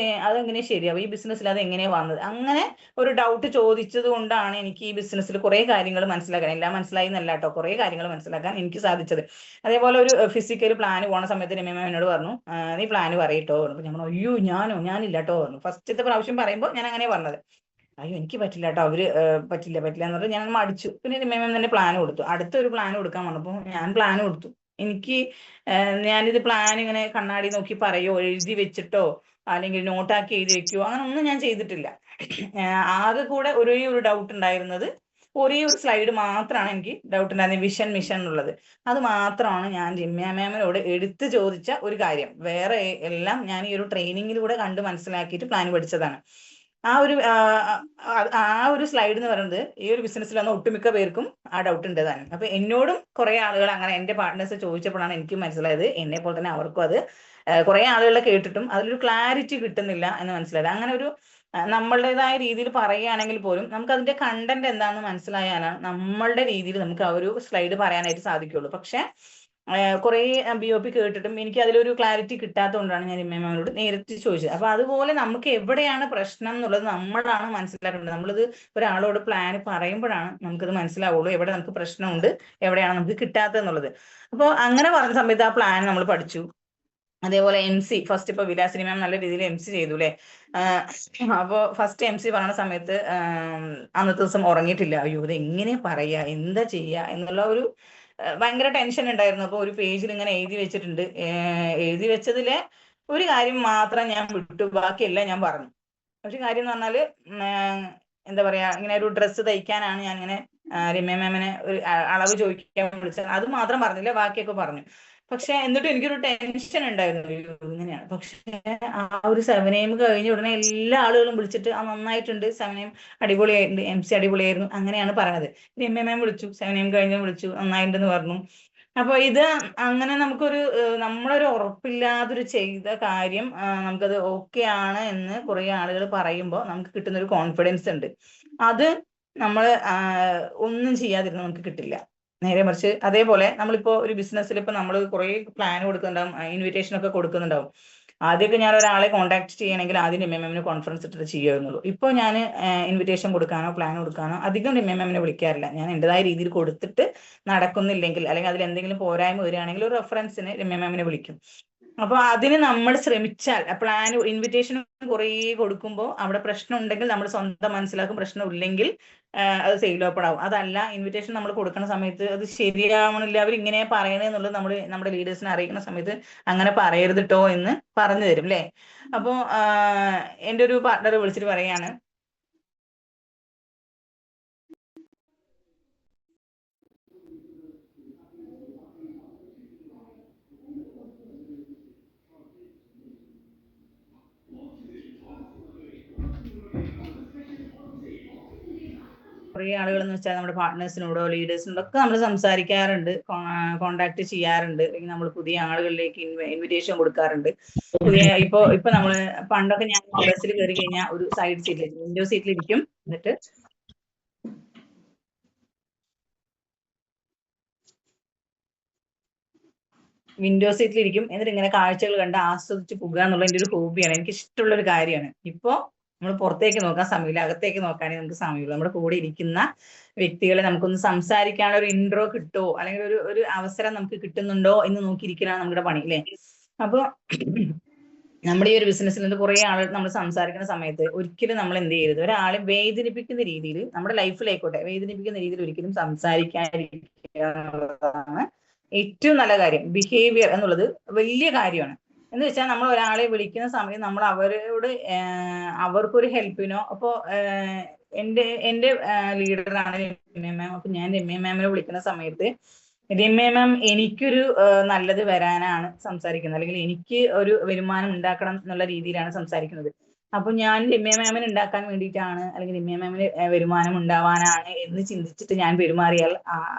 അതെങ്ങനെ ശരിയാവും, ഈ ബിസിനസ്സിൽ അത് എങ്ങനെയാണ് വന്നത്, അങ്ങനെ ഒരു ഡൗട്ട് ചോദിച്ചത് കൊണ്ടാണ് എനിക്ക് ഈ ബിസിനസ്സിൽ കുറെ കാര്യങ്ങൾ മനസ്സിലാക്കാൻ, എല്ലാം മനസ്സിലായി എന്നല്ല കേട്ടോ, കുറെ കാര്യങ്ങൾ മനസ്സിലാക്കാൻ എനിക്ക് സാധിച്ചത്. അതേപോലെ ഒരു ഫിസിക്കൽ പ്ലാൻ പോണ സമയത്ത് രമ്യ മാം എന്നോട് പറഞ്ഞു, നീ പ്ലാൻ പറയട്ടോ. ഞാൻ പറഞ്ഞു, അയ്യോ ഞാനില്ല കേട്ടോ പറഞ്ഞു. ഫസ്റ്റത്തെ പ്രാവശ്യം പറയുമ്പോൾ ഞാൻ അങ്ങനെ പറഞ്ഞത്, അയ്യോ എനിക്ക് പറ്റില്ല കേട്ടോ, അവര് പറ്റില്ല എന്ന് പറഞ്ഞ് ഞാൻ മടിച്ചു. പിന്നെ രമ്യ മാം തന്നെ പ്ലാൻ കൊടുത്തു. അടുത്തൊരു പ്ലാൻ കൊടുക്കാൻ വന്നപ്പോൾ ഞാൻ പ്ലാൻ കൊടുത്തു. എനിക്ക് ഞാനിത് പ്ലാൻ ഇങ്ങനെ കണ്ണാടി നോക്കി പറയോ എഴുതി വെച്ചിട്ടോ അല്ലെങ്കിൽ നോട്ടാക്കി എഴുതി വെക്കുകയോ അങ്ങനെ ഒന്നും ഞാൻ ചെയ്തിട്ടില്ല. ആകെ കൂടെ ഒരേ ഒരു ഡൗട്ട് ഉണ്ടായിരുന്നത്, ഒരേ ഒരു സ്ലൈഡ് മാത്രമാണ് എനിക്ക് ഡൗട്ട് ഉണ്ടായിരുന്നത്, വിഷൻ മിഷൻ എന്നുള്ളത്. അത് മാത്രമാണ് ഞാൻ രമ്യ മാമിനോട് എടുത്തു ചോദിച്ച ഒരു കാര്യം. വേറെ എല്ലാം ഞാൻ ഈ ഒരു ട്രെയിനിങ്ങിലൂടെ കണ്ട് മനസ്സിലാക്കിയിട്ട് പ്ലാൻ പഠിച്ചതാണ്. ആ ഒരു സ്ലൈഡ് എന്ന് പറയുന്നത് ഈ ഒരു ബിസിനസ്സിൽ വന്ന ഒട്ടുമിക്ക പേർക്കും ആ ഡൗട്ട് ഉണ്ട് താനും. അപ്പൊ എന്നോടും കുറെ ആളുകൾ അങ്ങനെ എന്റെ പാർട്ട്നേഴ്സ് ചോദിച്ചപ്പോഴാണ് എനിക്ക് മനസ്സിലായത്, എന്നെ പോലെ തന്നെ അവർക്കും അത് കുറെ ആളുകളെ കേട്ടിട്ടും അതിലൊരു ക്ലാരിറ്റി കിട്ടുന്നില്ല എന്ന് മനസ്സിലായത്. അങ്ങനെ ഒരു നമ്മളുടേതായ രീതിയിൽ പറയുകയാണെങ്കിൽ പോലും നമുക്ക് അതിന്റെ കണ്ടന്റ് എന്താണെന്ന് മനസ്സിലായാലാണ് നമ്മളുടെ രീതിയിൽ നമുക്ക് ആ ഒരു സ്ലൈഡ് പറയാനായിട്ട് സാധിക്കുള്ളൂ. പക്ഷെ കുറെ BOP കേട്ടിട്ടും എനിക്ക് അതിലൊരു ക്ലാരിറ്റി കിട്ടാത്തതുകൊണ്ടാണ് ഞാൻ ഇമ്മയോട് നേരിട്ട് ചോദിച്ചത്. അപ്പൊ അതുപോലെ നമുക്ക് എവിടെയാണ് പ്രശ്നം എന്നുള്ളത് നമ്മളാണ് മനസ്സിലാക്കേണ്ടത്. നമ്മളിത് ഒരാളോട് പ്ലാൻ പറയുമ്പോഴാണ് നമുക്കത് മനസ്സിലാവുള്ളൂ, എവിടെ നമുക്ക് പ്രശ്നമുണ്ട്, എവിടെയാണ് നമുക്ക് കിട്ടാത്തത് എന്നുള്ളത്. അപ്പോൾ അങ്ങനെ പറഞ്ഞ സമയത്ത് ആ പ്ലാൻ നമ്മൾ പഠിച്ചു. അതേപോലെ MC ഫസ്റ്റ് ഇപ്പൊ വിലാസിനി മാം നല്ല രീതിയിൽ MC ചെയ്തു അല്ലെ. അപ്പോ ഫസ്റ്റ് MC പറയുന്ന സമയത്ത് അന്നത്തെ ദിവസം ഉറങ്ങിയിട്ടില്ല. അയ്യോ ഇത് എങ്ങനെ പറയാ, എന്താ ചെയ്യാ എന്നുള്ള ഒരു ഭയങ്കര ടെൻഷൻ ഉണ്ടായിരുന്നു. അപ്പൊ ഒരു പേജിൽ ഇങ്ങനെ എഴുതി വെച്ചിട്ടുണ്ട്. എഴുതി വെച്ചതിലെ ഒരു കാര്യം മാത്രം ഞാൻ വിട്ടു, ബാക്കിയെല്ലാം ഞാൻ പറഞ്ഞു. ഒരു കാര്യം എന്ന് പറഞ്ഞാല് എന്താ പറയാ, ഇങ്ങനെ ഒരു ഡ്രസ്സ് തയ്ക്കാനാണ് ഞാൻ ഇങ്ങനെ രമ്യ മാമിനെ ഒരു അളവ് ചോദിക്കാൻ വിളിച്ചത്. അത് മാത്രം പറഞ്ഞില്ല, ബാക്കിയൊക്കെ പറഞ്ഞു. പക്ഷെ എന്നിട്ടും എനിക്കൊരു ടെൻഷൻ ഉണ്ടായിരുന്നു, ഇങ്ങനെയാണ്. പക്ഷെ ആ ഒരു 7am കഴിഞ്ഞ ഉടനെ എല്ലാ ആളുകളും വിളിച്ചിട്ട് ആ നന്നായിട്ടുണ്ട്, 7am അടിപൊളിയായിട്ടുണ്ട്, MC അടിപൊളിയായിരുന്നു, അങ്ങനെയാണ് പറയണത്. രമ്യ മാം വിളിച്ചു, 7am കഴിഞ്ഞ വിളിച്ചു, നന്നായിട്ടുണ്ടെന്ന് പറഞ്ഞു. അപ്പൊ ഇത് അങ്ങനെ നമുക്കൊരു നമ്മളൊരു ഉറപ്പില്ലാതൊരു ചെയ്ത കാര്യം നമുക്കത് ഓക്കെ ആണ് എന്ന് കുറെ ആളുകൾ പറയുമ്പോൾ നമുക്ക് കിട്ടുന്ന ഒരു കോൺഫിഡൻസ് ഉണ്ട്. അത് നമ്മൾ ഒന്നും ചെയ്യാതിരുന്ന നമുക്ക് കിട്ടില്ല. നേരെ മറിച്ച് അതേപോലെ നമ്മളിപ്പോ ഒരു ബിസിനസ്സിൽ ഇപ്പൊ നമ്മൾ കുറെ പ്ലാൻ കൊടുക്കുന്നുണ്ടാവും, ഇൻവിറ്റേഷൻ ഒക്കെ കൊടുക്കുന്നുണ്ടാവും. ആദ്യമൊക്കെ ഞാൻ ഒരാളെ കോൺടാക്ട് ചെയ്യണമെങ്കിൽ ആദ്യം MMM കോൺഫറൻസ് ഇട്ടിട്ട് ചെയ്യുമായിരുന്നുള്ളൂ. ഇപ്പോൾ ഞാൻ ഇൻവിറ്റേഷൻ കൊടുക്കാനോ പ്ലാൻ കൊടുക്കാനോ അധികം MMM വിളിക്കാറില്ല. ഞാൻ എൻ്റെതായ രീതിയിൽ കൊടുത്തിട്ട് നടക്കുന്നില്ലെങ്കിൽ അല്ലെങ്കിൽ അതിൽ എന്തെങ്കിലും പോരായ്മ വരികയാണെങ്കിൽ ഒരു റെഫറൻസിന് MMM വിളിക്കും. അപ്പൊ അതിന് നമ്മൾ ശ്രമിച്ചാൽ പ്ലാൻ ഇൻവിറ്റേഷൻ കുറേ കൊടുക്കുമ്പോൾ അവിടെ പ്രശ്നം ഉണ്ടെങ്കിൽ നമ്മൾ സ്വന്തം മനസ്സിലാക്കും, പ്രശ്നം ഇല്ലെങ്കിൽ അത് സെയിൽ ഓപ്പൺ ആവും. അതല്ല ഇൻവിറ്റേഷൻ നമ്മൾ കൊടുക്കുന്ന സമയത്ത് അത് ശരിയാവണില്ല, അവർ ഇങ്ങനെ പറയണെന്നുള്ളത് നമ്മൾ നമ്മുടെ ലീഡേഴ്സിനെ അറിയിക്കുന്ന സമയത്ത് അങ്ങനെ പറയരുത് ട്ടോ എന്ന് പറഞ്ഞു തരും അല്ലേ. അപ്പോൾ എൻ്റെ ഒരു പാർട്ണർ വിളിച്ചിട്ട് പറയാണ്, കുറേ ആളുകൾ എന്ന് വെച്ചാൽ നമ്മുടെ പാർട്ട്നേഴ്സിനോടോ ലീഡേഴ്സിനോടോ ഒക്കെ നമ്മൾ സംസാരിക്കാറുണ്ട്, കോണ്ടാക്ട് ചെയ്യാറുണ്ട്, അല്ലെങ്കിൽ നമ്മൾ പുതിയ ആളുകളിലേക്ക് ഇൻവിറ്റേഷൻ കൊടുക്കാറുണ്ട്. ഇപ്പൊ നമ്മള് പണ്ടൊക്കെ ഞാൻ ബസ്സിൽ കയറി കഴിഞ്ഞാൽ ഒരു സൈഡ് സീറ്റിൽ വിൻഡോ സീറ്റിലിരിക്കും, എന്നിട്ട് വിൻഡോ സീറ്റിലിരിക്കും, എന്നിട്ട് ഇങ്ങനെ കാഴ്ചകൾ കണ്ട് ആസ്വദിച്ച് പോകുക എന്നുള്ള എൻ്റെ ഒരു ഹോബിയാണ്, എനിക്ക് ഇഷ്ടമുള്ള ഒരു കാര്യമാണ്. ഇപ്പോ നമ്മൾ പുറത്തേക്ക് നോക്കാൻ സമയമില്ല, അകത്തേക്ക് നോക്കാനേ നമുക്ക് സമയമുള്ളൂ. നമ്മുടെ കൂടെ ഇരിക്കുന്ന വ്യക്തികളെ നമുക്കൊന്ന് സംസാരിക്കാനുള്ള ഒരു ഇൻട്രോ കിട്ടുമോ അല്ലെങ്കിൽ ഒരു അവസരം നമുക്ക് കിട്ടുന്നുണ്ടോ എന്ന് നോക്കിയിരിക്കലാണ് നമ്മുടെ പണി അല്ലേ. അപ്പൊ നമ്മുടെ ഈ ഒരു ബിസിനസ്സിൽ നിന്ന് കുറേ ആളുകൾ നമ്മൾ സംസാരിക്കുന്ന സമയത്ത് ഒരിക്കലും നമ്മൾ എന്ത് ചെയ്യരുത്, ഒരാളെ വേദനിപ്പിക്കുന്ന രീതിയിൽ നമ്മുടെ ലൈഫിലായിക്കോട്ടെ വേദനിപ്പിക്കുന്ന രീതിയിൽ ഒരിക്കലും സംസാരിക്കാതിരിക്കുക എന്നുള്ളതാണ് ഏറ്റവും നല്ല കാര്യം. ബിഹേവിയർ എന്നുള്ളത് വലിയ കാര്യമാണ്. എന്ന് വെച്ചാൽ നമ്മൾ ഒരാളെ വിളിക്കുന്ന സമയം നമ്മൾ അവരോട് അവർക്കൊരു ഹെൽപ്പിനോ, അപ്പോ എൻ്റെ ലീഡറാണ് രമ്യ മാം. അപ്പൊ ഞാൻ രമ്യ മാമിനെ വിളിക്കുന്ന സമയത്ത് രമ്യ മാം എനിക്കൊരു നല്ലത് വരാനാണ് സംസാരിക്കുന്നത്, അല്ലെങ്കിൽ എനിക്ക് ഒരു വരുമാനം ഉണ്ടാക്കണം എന്നുള്ള രീതിയിലാണ് സംസാരിക്കുന്നത്. അപ്പൊ ഞാൻ രമ്യ മാമിന് ഉണ്ടാക്കാൻ വേണ്ടിയിട്ടാണ്, അല്ലെങ്കിൽ രമ്യ മാമിന് വരുമാനം ഉണ്ടാവാനാണ് എന്ന് ചിന്തിച്ചിട്ട് ഞാൻ പെരുമാറിയാൽ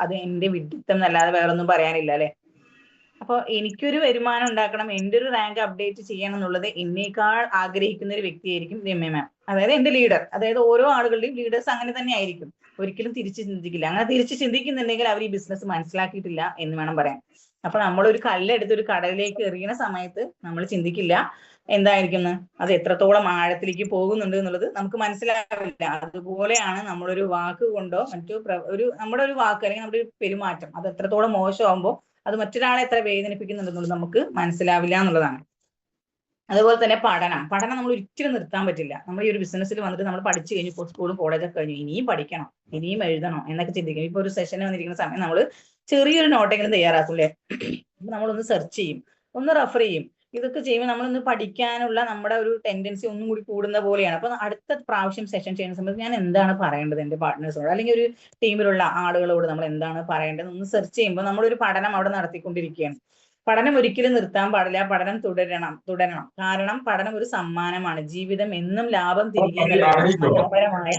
അത് എന്റെ വിഡ്ഢിത്തം എന്നല്ലാതെ വേറൊന്നും പറയാനില്ല അല്ലെ. അപ്പൊ എനിക്കൊരു വരുമാനം ഉണ്ടാക്കണം, എൻ്റെ ഒരു റാങ്ക് അപ്ഡേറ്റ് ചെയ്യണം എന്നുള്ളത് എന്നേക്കാൾ ആഗ്രഹിക്കുന്ന ഒരു വ്യക്തിയായിരിക്കും രമ്യ മാം, അതായത് എന്റെ ലീഡർ. അതായത് ഓരോ ആളുകളുടെയും ലീഡേഴ്സ് അങ്ങനെ തന്നെ ആയിരിക്കും, ഒരിക്കലും തിരിച്ച് ചിന്തിക്കില്ല. അങ്ങനെ തിരിച്ച് ചിന്തിക്കുന്നുണ്ടെങ്കിൽ അവർ ഈ ബിസിനസ് മനസ്സിലാക്കിയിട്ടില്ല എന്ന് വേണം പറയാൻ. അപ്പൊ നമ്മളൊരു കല്ലെടുത്ത് ഒരു കടലിലേക്ക് എറിയുന്ന സമയത്ത് നമ്മൾ ചിന്തിക്കില്ല എന്തായിരിക്കും അത് എത്രത്തോളം ആഴത്തിലേക്ക് പോകുന്നുണ്ട് എന്നുള്ളത് നമുക്ക് മനസ്സിലാവില്ല. അതുപോലെയാണ് നമ്മളൊരു വാക്ക് കൊണ്ടോ നമ്മുടെ ഒരു വാക്ക് അല്ലെങ്കിൽ നമ്മുടെ ഒരു പെരുമാറ്റം അത് എത്രത്തോളം മോശമാകുമ്പോൾ അത് മറ്റൊരാളെ എത്ര വേദനിപ്പിക്കുന്നുണ്ടെന്നുള്ളത് നമുക്ക് മനസ്സിലാവില്ല എന്നുള്ളതാണ്. അതുപോലെ തന്നെ പഠനം നമ്മൾ ഒരിക്കലും നിർത്താൻ പറ്റില്ല. നമ്മൾ ഈ ഒരു ബിസിനസ്സിൽ വന്നിട്ട് നമ്മൾ പഠിച്ചു കഴിഞ്ഞു, ഇപ്പോൾ സ്കൂളും കോളേജൊക്കെ കഴിഞ്ഞു, ഇനിയും പഠിക്കണം, ഇനിയും എഴുതണം എന്നൊക്കെ ചിന്തിക്കും. ഇപ്പൊ ഒരു സെഷന് വന്നിരിക്കുന്ന സമയം നമ്മൾ ചെറിയൊരു നോട്ടെങ്കിലും തയ്യാറാക്കൂലേ, നമ്മളൊന്ന് സെർച്ച് ചെയ്യും, ഒന്ന് റെഫർ ചെയ്യും. ഇതൊക്കെ ചെയ്യുമ്പോൾ നമ്മളൊന്ന് പഠിക്കാനുള്ള നമ്മുടെ ഒരു ടെൻഡൻസി ഒന്നും കൂടി കൂടുന്ന പോലെയാണ്. അപ്പൊ അടുത്ത പ്രാവശ്യം സെഷൻ ചെയ്യുന്ന സമയത്ത് ഞാൻ എന്താണ് പറയേണ്ടത് എൻ്റെ പാർട്ട്നേഴ്സിനോട് അല്ലെങ്കിൽ ഒരു ടീമിലുള്ള ആളുകളോട് നമ്മൾ എന്താണ് പറയേണ്ടത് ഒന്ന് സെർച്ച് ചെയ്യുമ്പോൾ നമ്മളൊരു പഠനം അവിടെ നടത്തിക്കൊണ്ടിരിക്കുകയാണ്. പഠനം ഒരിക്കലും നിർത്താൻ പാടില്ല, പഠനം തുടരണം. കാരണം പഠനം ഒരു സമ്മാനമാണ്. ജീവിതം എന്നും ലാഭം തിരികെ നൽകുന്ന മനോഹരമായ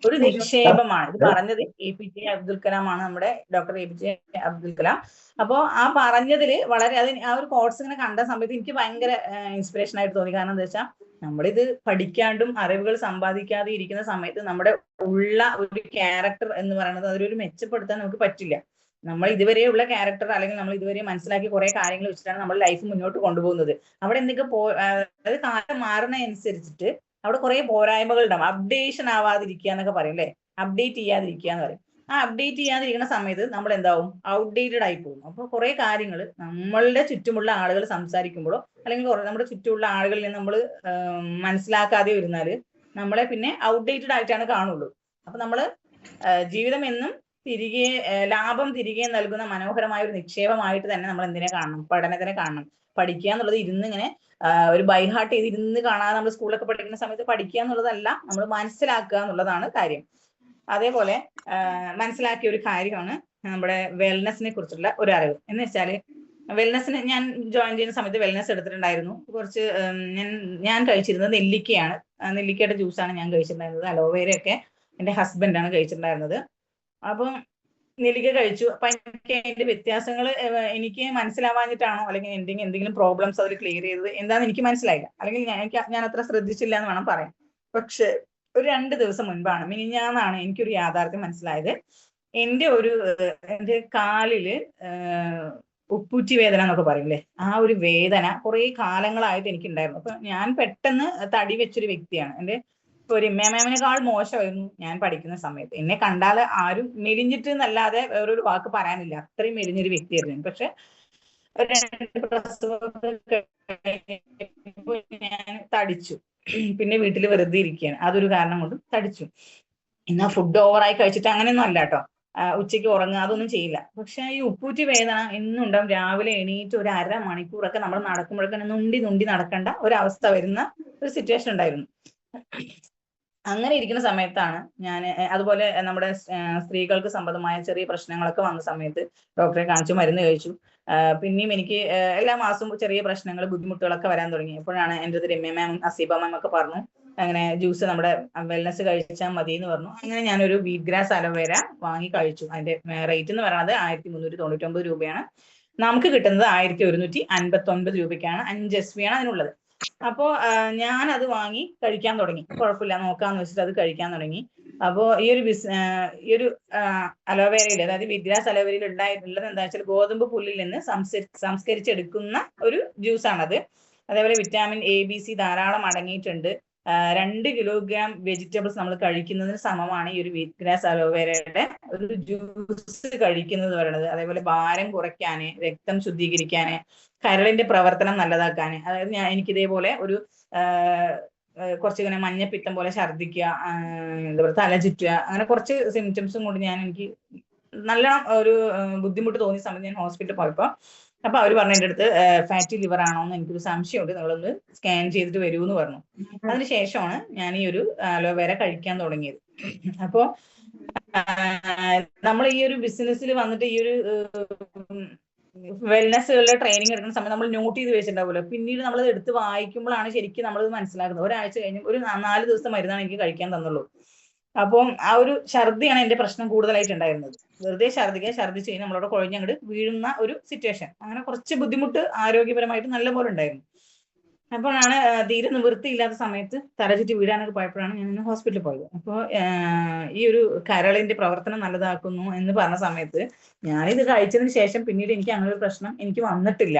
ഒരു നിക്ഷേപമാണ്. ഇത് പറഞ്ഞത് APJ അബ്ദുൽ കലാം ആണ്, നമ്മുടെ ഡോക്ടർ APJ അബ്ദുൽ കലാം. അപ്പോ ആ പറഞ്ഞതില് വളരെ ആ ഒരു കോഴ്സ് ഇങ്ങനെ കണ്ട സമയത്ത് എനിക്ക് ഭയങ്കര ഇൻസ്പിറേഷൻ ആയിട്ട് തോന്നി. കാരണം എന്താ വെച്ചാൽ നമ്മളിത് പഠിക്കാണ്ടും അറിവുകൾ സമ്പാദിക്കാതെ ഇരിക്കുന്ന സമയത്ത് നമ്മുടെ ഉള്ള ഒരു ക്യാരക്ടർ എന്ന് പറയുന്നത് അതൊരു മെച്ചപ്പെടുത്താൻ നമുക്ക് പറ്റില്ല. നമ്മൾ ഇതുവരെയുള്ള ക്യാരക്ടർ അല്ലെങ്കിൽ നമ്മൾ ഇതുവരെ മനസ്സിലാക്കി കുറെ കാര്യങ്ങൾ വെച്ചിട്ടാണ് നമ്മൾ ലൈഫ് മുന്നോട്ട് കൊണ്ടുപോകുന്നത്. അവിടെ എന്തൊക്കെ അതായത് കാലം മാറുന്ന അനുസരിച്ചിട്ട് അവിടെ കുറെ പോരായ്മകൾ ഉണ്ടാവും. അപ്ഡേഷൻ ആവാതിരിക്കുക എന്നൊക്കെ പറയും അല്ലെ, അപ്ഡേറ്റ് ചെയ്യാതിരിക്കുക എന്ന് പറയും. ആ അപ്ഡേറ്റ് ചെയ്യാതിരിക്കുന്ന സമയത്ത് നമ്മൾ എന്താവും, ഔട്ട്ഡേറ്റഡ് ആയി പോകും. അപ്പൊ കുറെ കാര്യങ്ങൾ നമ്മളുടെ ചുറ്റുമുള്ള ആളുകൾ സംസാരിക്കുമ്പോഴോ അല്ലെങ്കിൽ നമ്മുടെ ചുറ്റുമുള്ള ആളുകളിൽ നിന്ന് നമ്മൾ മനസ്സിലാക്കാതെ വരുന്നാല് നമ്മളെ പിന്നെ ഔട്ട്ഡേറ്റഡ് ആയിട്ടാണ് കാണുള്ളൂ. അപ്പൊ നമ്മള് ജീവിതം എന്നും ലാഭം തിരികെ നൽകുന്ന മനോഹരമായ ഒരു നിക്ഷേപമായിട്ട് തന്നെ നമ്മൾ എന്തിനെ കാണണം, പഠനത്തിനെ കാണണം. പഠിക്കുക എന്നുള്ളത് ഇങ്ങനെ ഒരു ബൈഹാർട്ട് ചെയ്ത് ഇരുന്ന് കാണാതെ നമ്മൾ സ്കൂളിലൊക്കെ പഠിക്കുന്ന സമയത്ത് പഠിക്കുക എന്നുള്ളതല്ല, നമ്മൾ മനസ്സിലാക്കുക എന്നുള്ളതാണ് കാര്യം. അതേപോലെ മനസ്സിലാക്കിയ ഒരു കാര്യമാണ് നമ്മുടെ വെൽനെസ്സിനെ കുറിച്ചുള്ള ഒരു അറിവ്. എന്ന് വെച്ചാല് വെൽനെസ്സിന് ഞാൻ ജോയിൻ ചെയ്യുന്ന സമയത്ത് വെൽനെസ് എടുത്തിട്ടുണ്ടായിരുന്നു. കുറച്ച് ഞാൻ കഴിച്ചിരുന്നത് നെല്ലിക്കയാണ്, നെല്ലിക്കയുടെ ജ്യൂസാണ് ഞാൻ കഴിച്ചിട്ടുണ്ടായിരുന്നത്. അലോവേരയൊക്കെ എൻ്റെ ഹസ്ബൻഡാണ് കഴിച്ചിട്ടുണ്ടായിരുന്നത്. അപ്പം നെല്ലിക്ക കഴിച്ചു. അപ്പൊ എനിക്ക് അതിന്റെ വ്യത്യാസങ്ങൾ എനിക്ക് മനസ്സിലാവാഞ്ഞിട്ടാണോ അല്ലെങ്കിൽ എന്തെങ്കിലും പ്രോബ്ലംസ് അതിൽ ക്ലിയർ ചെയ്തത് എന്താണെന്ന് എനിക്ക് മനസ്സിലായില്ല, അല്ലെങ്കിൽ ഞാൻ അത്ര ശ്രദ്ധിച്ചില്ല എന്ന് വേണം പറയാൻ. പക്ഷെ ഒരു 2 ദിവസം മുൻപാണ്, മിനിഞ്ഞാന്നാണ് എനിക്കൊരു യാഥാർത്ഥ്യം മനസ്സിലായത്. എൻ്റെ കാലില് ഉപ്പൂറ്റി വേദന എന്നൊക്കെ പറയില്ലേ, ആ ഒരു വേദന കുറെ കാലങ്ങളായിട്ട് എനിക്കുണ്ടായിരുന്നു. അപ്പൊ ഞാൻ പെട്ടെന്ന് തടി വെച്ചൊരു വ്യക്തിയാണ്. എന്റെ ഇപ്പൊ ഒരു ഇമ്മേമേനേക്കാൾ മോശമായിരുന്നു ഞാൻ പഠിക്കുന്ന സമയത്ത്. എന്നെ കണ്ടാൽ ആരും മെലിഞ്ഞിട്ട് എന്നല്ലാതെ വേറൊരു വാക്ക് പറയാനില്ല, അത്രയും മെലിഞ്ഞൊരു വ്യക്തിയായിരുന്നു ഞാൻ. പക്ഷെ ഒരു 2 പ്രസവമൊക്കെ കഴിഞ്ഞപ്പോൾ ഞാൻ തടിച്ചു. പിന്നെ വീട്ടിൽ വെറുതെ ഇരിക്കുകയാണ്, അതൊരു കാരണം കൊണ്ട് തടിച്ചു. എന്നാ ഫുഡ് ഓവറായി കഴിച്ചിട്ട് അങ്ങനെയൊന്നും അല്ല കേട്ടോ. ഉച്ചയ്ക്ക് ഉറങ്ങുക അതൊന്നും ചെയ്യില്ല. പക്ഷെ ഈ ഉപ്പൂറ്റി വേദന എന്നും ഉണ്ടാവും. രാവിലെ എണീറ്റ് ഒരു അരമണിക്കൂറൊക്കെ നമ്മൾ നടക്കുമ്പോഴൊക്കെ നുണ്ടി നുണ്ടി നടക്കേണ്ട ഒരവസ്ഥ വരുന്ന ഒരു സിറ്റുവേഷൻ ഉണ്ടായിരുന്നു. അങ്ങനെ ഇരിക്കുന്ന സമയത്താണ് ഞാൻ അതുപോലെ നമ്മുടെ സ്ത്രീകൾക്ക് സംബന്ധമായ ചെറിയ പ്രശ്നങ്ങളൊക്കെ വന്ന സമയത്ത് ഡോക്ടറെ കാണിച്ചു, മരുന്ന് കഴിച്ചു. പിന്നെയും എനിക്ക് എല്ലാ മാസവും ചെറിയ പ്രശ്നങ്ങൾ ബുദ്ധിമുട്ടുകളൊക്കെ വരാൻ തുടങ്ങി. അപ്പോഴാണ് എൻ്റെ അടുത്ത് രമ്യ മാം അസീബ മാം ഒക്കെ പറഞ്ഞു, അങ്ങനെ ജ്യൂസ് നമ്മുടെ വെൽനസ് കഴിച്ചാൽ മതി എന്ന് പറഞ്ഞു. അങ്ങനെ ഞാനൊരു വീറ്റ് ഗ്രാസ് അലോവേര വാങ്ങി കഴിച്ചു. അതിന്റെ റേറ്റ് എന്ന് പറയുന്നത് 1399 രൂപയാണ്. നമുക്ക് കിട്ടുന്നത് 1159 രൂപയ്ക്കാണ്. 5 SB ആണ് അതിനുള്ളത്. അപ്പോ ഞാൻ അത് വാങ്ങി കഴിക്കാൻ തുടങ്ങി. കുഴപ്പമില്ല നോക്കാന്ന് വെച്ചിട്ട് അത് കഴിക്കാൻ തുടങ്ങി. അപ്പോ ഈ ഒരു അലോവേരയിൽ, അതായത് വീറ്റ് ഗ്രാസ് അലോവേരയിൽ ഉണ്ടായിട്ടുള്ളത് എന്താ വെച്ചാൽ ഗോതമ്പ് പുല്ലിൽ നിന്ന് സംസ്കരിച്ചെടുക്കുന്ന ഒരു ജ്യൂസാണത്. അതേപോലെ വിറ്റാമിൻ A, B, C ധാരാളം അടങ്ങിയിട്ടുണ്ട്. 2 കിലോഗ്രാം വെജിറ്റബിൾസ് നമ്മൾ കഴിക്കുന്നതിന് സമമാണ് ഈ ഒരു വീറ്റ് ഗ്രാസ് അലോവേരയുടെ ഒരു ജ്യൂസ് കഴിക്കുന്നത് പറയുന്നത്. അതേപോലെ ഭാരം കുറയ്ക്കാന്, രക്തം ശുദ്ധീകരിക്കാന്, കരളിന്റെ പ്രവർത്തനം നല്ലതാക്കാന്. അതായത് എനിക്ക് ഇതേപോലെ ഒരു കുറച്ച് ഇങ്ങനെ മഞ്ഞപ്പിത്തം പോലെ ഛർദ്ദിക്കുക, എന്താ പറയുക തല ചുറ്റുക, അങ്ങനെ കുറച്ച് സിംറ്റംസും കൊണ്ട് എനിക്ക് നല്ലോണം ഒരു ബുദ്ധിമുട്ട് തോന്നിയ സമയത്ത് ഞാൻ ഹോസ്പിറ്റലിൽ പോയപ്പോൾ അപ്പൊ അവർ പറഞ്ഞു എൻ്റെ അടുത്ത് ഫാറ്റി ലിവർ ആണോ എന്ന് എനിക്കൊരു സംശയമുണ്ട്, നിങ്ങളൊന്ന് സ്കാൻ ചെയ്തിട്ട് വരൂ എന്ന് പറഞ്ഞു. അതിനുശേഷമാണ് ഞാൻ ഈ ഒരു അലോവേര കഴിക്കാൻ തുടങ്ങിയത്. അപ്പോ നമ്മൾ ഈ ഒരു ബിസിനസ്സിൽ വന്നിട്ട് ഈ ഒരു വെൽനെസ്സുകളുടെ ട്രെയിനിങ് എടുക്കുന്ന സമയത്ത് നമ്മൾ നോട്ട് ചെയ്ത് വെച്ചിട്ടുണ്ടാവുമല്ലോ, പിന്നീട് നമ്മൾ എടുത്ത് വായിക്കുമ്പോഴാണ് ശരിക്കും നമ്മൾ മനസ്സിലാക്കുന്നത്. ഒരാഴ്ച കഴിഞ്ഞ് ഒരു 4 ദിവസത്തെ മരുന്നാണ് എനിക്ക് കഴിക്കാൻ തന്നുള്ളൂ. അപ്പം ആ ഒരു ഛർദിയാണ് എന്റെ പ്രശ്നം കൂടുതലായിട്ട് ഉണ്ടായിരുന്നത്. വെറുതെ ഛർദിച്ച് കഴിഞ്ഞാൽ നമ്മളവിടെ കുഴഞ്ഞങ്ങോട്ട് വീഴുന്ന ഒരു സിറ്റുവേഷൻ. അങ്ങനെ കുറച്ച് ബുദ്ധിമുട്ട് ആരോഗ്യപരമായിട്ട് നല്ല പോലെ ഉണ്ടായിരുന്നു. അപ്പോഴാണ് തീരെ നിവൃത്തിയില്ലാത്ത സമയത്ത് തലചുറ്റി വീഴാനൊക്കെ പോയപ്പോഴാണ് ഞാൻ ഹോസ്പിറ്റലിൽ പോയത്. അപ്പോൾ ഈ ഒരു കരളിന്റെ പ്രവർത്തനം നല്ലതാക്കുന്നു എന്ന് പറഞ്ഞ സമയത്ത് ഞാനിത് കഴിച്ചതിന് ശേഷം പിന്നീട് എനിക്ക് അങ്ങനെ ഒരു പ്രശ്നം എനിക്ക് വന്നിട്ടില്ല.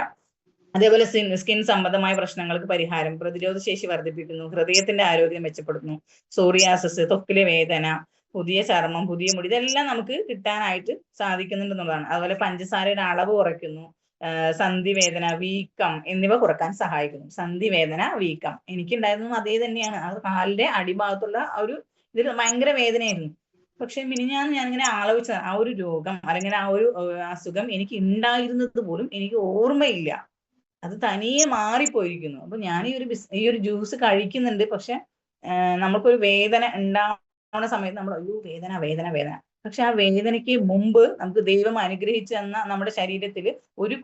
അതേപോലെ സ്കിൻ സംബന്ധമായ പ്രശ്നങ്ങൾക്ക് പരിഹാരം, പ്രതിരോധ ശേഷി വർദ്ധിപ്പിക്കുന്നു, ഹൃദയത്തിന്റെ ആരോഗ്യം മെച്ചപ്പെടുത്തുന്നു, സോറിയാസിസ്, ത്വക്കിലെ വേദന, പുതിയ ചർമ്മം, പുതിയ മുടി, ഇതെല്ലാം നമുക്ക് കിട്ടാനായിട്ട് സാധിക്കുന്നുണ്ടെന്നുള്ളതാണ്. അതുപോലെ പഞ്ചസാരയുടെ അളവ് കുറയ്ക്കുന്നു, സന്ധിവേദന, വീക്കം എന്നിവ കുറക്കാൻ സഹായിക്കുന്നു. സന്ധിവേദന, വീക്കം എനിക്കുണ്ടായിരുന്നു അതേ തന്നെയാണ്. അത് കാലിന്റെ അടിഭാഗത്തുള്ള ഒരു ഇതിൽ ഭയങ്കര വേദനയായിരുന്നു. പക്ഷെ മിനിഞ്ഞാന്ന് ഞാനിങ്ങനെ ആലോചിച്ച ആ ഒരു രോഗം അല്ലെങ്കിൽ ആ ഒരു അസുഖം എനിക്ക് ഉണ്ടായിരുന്നത് പോലും എനിക്ക് ഓർമ്മയില്ല. അത് തനിയെ മാറിപ്പോയിരിക്കുന്നു. അപ്പൊ ഞാൻ ഈ ഒരു ജ്യൂസ് കഴിക്കുന്നുണ്ട്. പക്ഷെ നമുക്കൊരു വേദന ഉണ്ടാവുന്ന സമയത്ത് നമ്മൾ അയ്യോ വേദന വേദന വേദന. പക്ഷെ ആ വേദനയ്ക്ക് മുമ്പ് നമുക്ക് ദൈവം അനുഗ്രഹിച്ചു തന്ന നമ്മുടെ ശരീരത്തിൽ ഒരു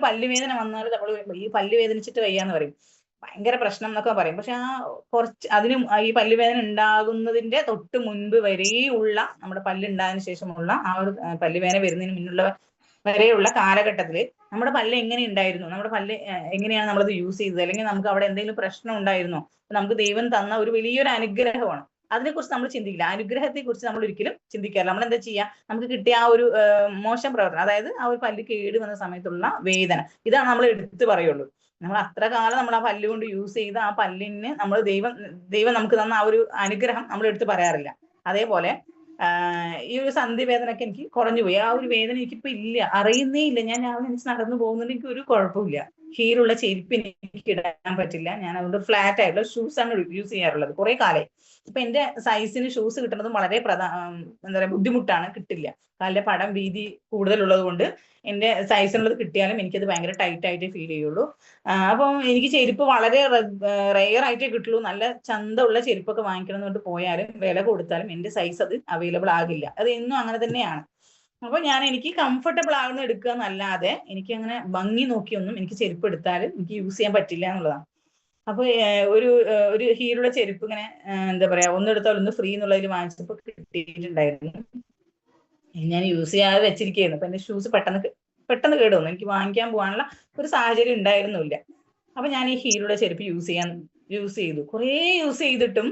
പല്ലുവേദന വന്നാൽ നമ്മൾ ഈ പല്ല് വേദനിച്ചിട്ട് വയ്യാന്ന് പറയും, ഭയങ്കര പ്രശ്നം എന്നൊക്കെ പറയും. പക്ഷെ ആ അതിന് ഈ പല്ലുവേദന ഉണ്ടാകുന്നതിന്റെ തൊട്ട് മുൻപ് വരെയുള്ള നമ്മുടെ പല്ല് ഉണ്ടായതിനു ശേഷമുള്ള ആ ഒരു പല്ലുവേദന വരുന്നതിന് മുന്നുള്ള വരെയുള്ള കാലഘട്ടത്തിൽ നമ്മുടെ പല്ല് എങ്ങനെ ഉണ്ടായിരുന്നു, നമ്മുടെ പല്ല് എങ്ങനെയാണ് നമ്മളത് യൂസ് ചെയ്തത്, അല്ലെങ്കിൽ നമുക്ക് അവിടെ എന്തെങ്കിലും പ്രശ്നം ഉണ്ടായിരുന്നോ, നമുക്ക് ദൈവം തന്ന ഒരു വലിയൊരു അനുഗ്രഹമാണ്. അതിനെക്കുറിച്ച് നമ്മൾ ചിന്തിക്കില്ല. അനുഗ്രഹത്തെ കുറിച്ച് നമ്മൾ ഒരിക്കലും ചിന്തിക്കാറില്ല. നമ്മൾ എന്താ ചെയ്യുക, നമുക്ക് കിട്ടിയ ആ ഒരു മോശം പ്രവർത്തനം, അതായത് ആ ഒരു പല്ല് കേട് വന്ന സമയത്തുള്ള വേദന, ഇതാണ് നമ്മൾ എടുത്തു പറയുള്ളൂ. നമ്മൾ അത്ര കാലം നമ്മൾ ആ പല്ല് കൊണ്ട് യൂസ് ചെയ്ത ആ പല്ലിന് നമ്മൾ ദൈവം നമുക്ക് തന്ന ആ ഒരു അനുഗ്രഹം നമ്മൾ എടുത്തു പറയാറില്ല. അതേപോലെ ഈ ഒരു സന്ധി വേദനയൊക്കെ എനിക്ക് കുറഞ്ഞു പോയി. ആ ഒരു വേദന എനിക്കിപ്പോ ഇല്ല, അറിയുന്നേ ഇല്ല. ഞാൻ രാവിലെ എനിക്ക് നടന്നു പോകുന്നുണ്ട്, എനിക്ക് ഒരു കുഴപ്പമില്ല. ഹീലുള്ള ചെരുപ്പ് എനിക്ക് ഇടാൻ പറ്റില്ല. ഞാൻ അതുകൊണ്ട് ഫ്ലാറ്റ് ആയിട്ടുള്ള ഷൂസ് ആണ് യൂസ് ചെയ്യാറുള്ളത് കുറെ കാലമായി. ഇപ്പൊ എന്റെ സൈസിന് ഷൂസ് കിട്ടുന്നതും വളരെ എന്താ പറയുക ബുദ്ധിമുട്ടാണ്, കിട്ടില്ല. കാലിന്റെ പടം വീതി കൂടുതലുള്ളത് കൊണ്ട് എന്റെ സൈസിനുള്ളത് കിട്ടിയാലും എനിക്കത് ഭയങ്കര ടൈറ്റ് ആയിട്ടേ ഫീൽ ചെയ്യുള്ളൂ. അപ്പം എനിക്ക് ചെരുപ്പ് വളരെ റെയർ ആയിട്ടേ കിട്ടുള്ളൂ. നല്ല ചന്തമുള്ള ചെരുപ്പൊക്കെ വാങ്ങിക്കണം എന്ന് പറഞ്ഞിട്ട് പോയാലും വില കൊടുത്താലും എന്റെ സൈസ് അത് അവൈലബിൾ ആകില്ല. അത് എന്നും അങ്ങനെ തന്നെയാണ്. അപ്പൊ എനിക്ക് കംഫർട്ടബിൾ ആകുന്ന എടുക്കുക എന്നല്ലാതെ എനിക്ക് അങ്ങനെ ഭംഗി നോക്കിയൊന്നും എനിക്ക് ചെരുപ്പ് എടുത്താലും എനിക്ക് യൂസ് ചെയ്യാൻ പറ്റില്ല എന്നുള്ളതാണ്. അപ്പൊ ഒരു ഹീലുള്ള ചെരുപ്പ് ഇങ്ങനെ എന്താ പറയാ ഒന്നെടുത്താൽ ഒന്ന് ഫ്രീ എന്നുള്ളതിൽ വാങ്ങിച്ചപ്പോ കിട്ടിയിട്ടുണ്ടായിരുന്നു. ഞാൻ യൂസ് ചെയ്യാതെ വെച്ചിരിക്കുകയായിരുന്നു. അപ്പൊ എന്റെ ഷൂസ് പെട്ടെന്ന് കേട് വന്നു. എനിക്ക് വാങ്ങിക്കാൻ പോകാനുള്ള ഒരു സാഹചര്യം ഉണ്ടായിരുന്നില്ല. അപ്പൊ ഞാൻ ഈ ഹീലുള്ള ചെരുപ്പ് യൂസ് ചെയ്തു. കുറേ യൂസ് ചെയ്തിട്ടും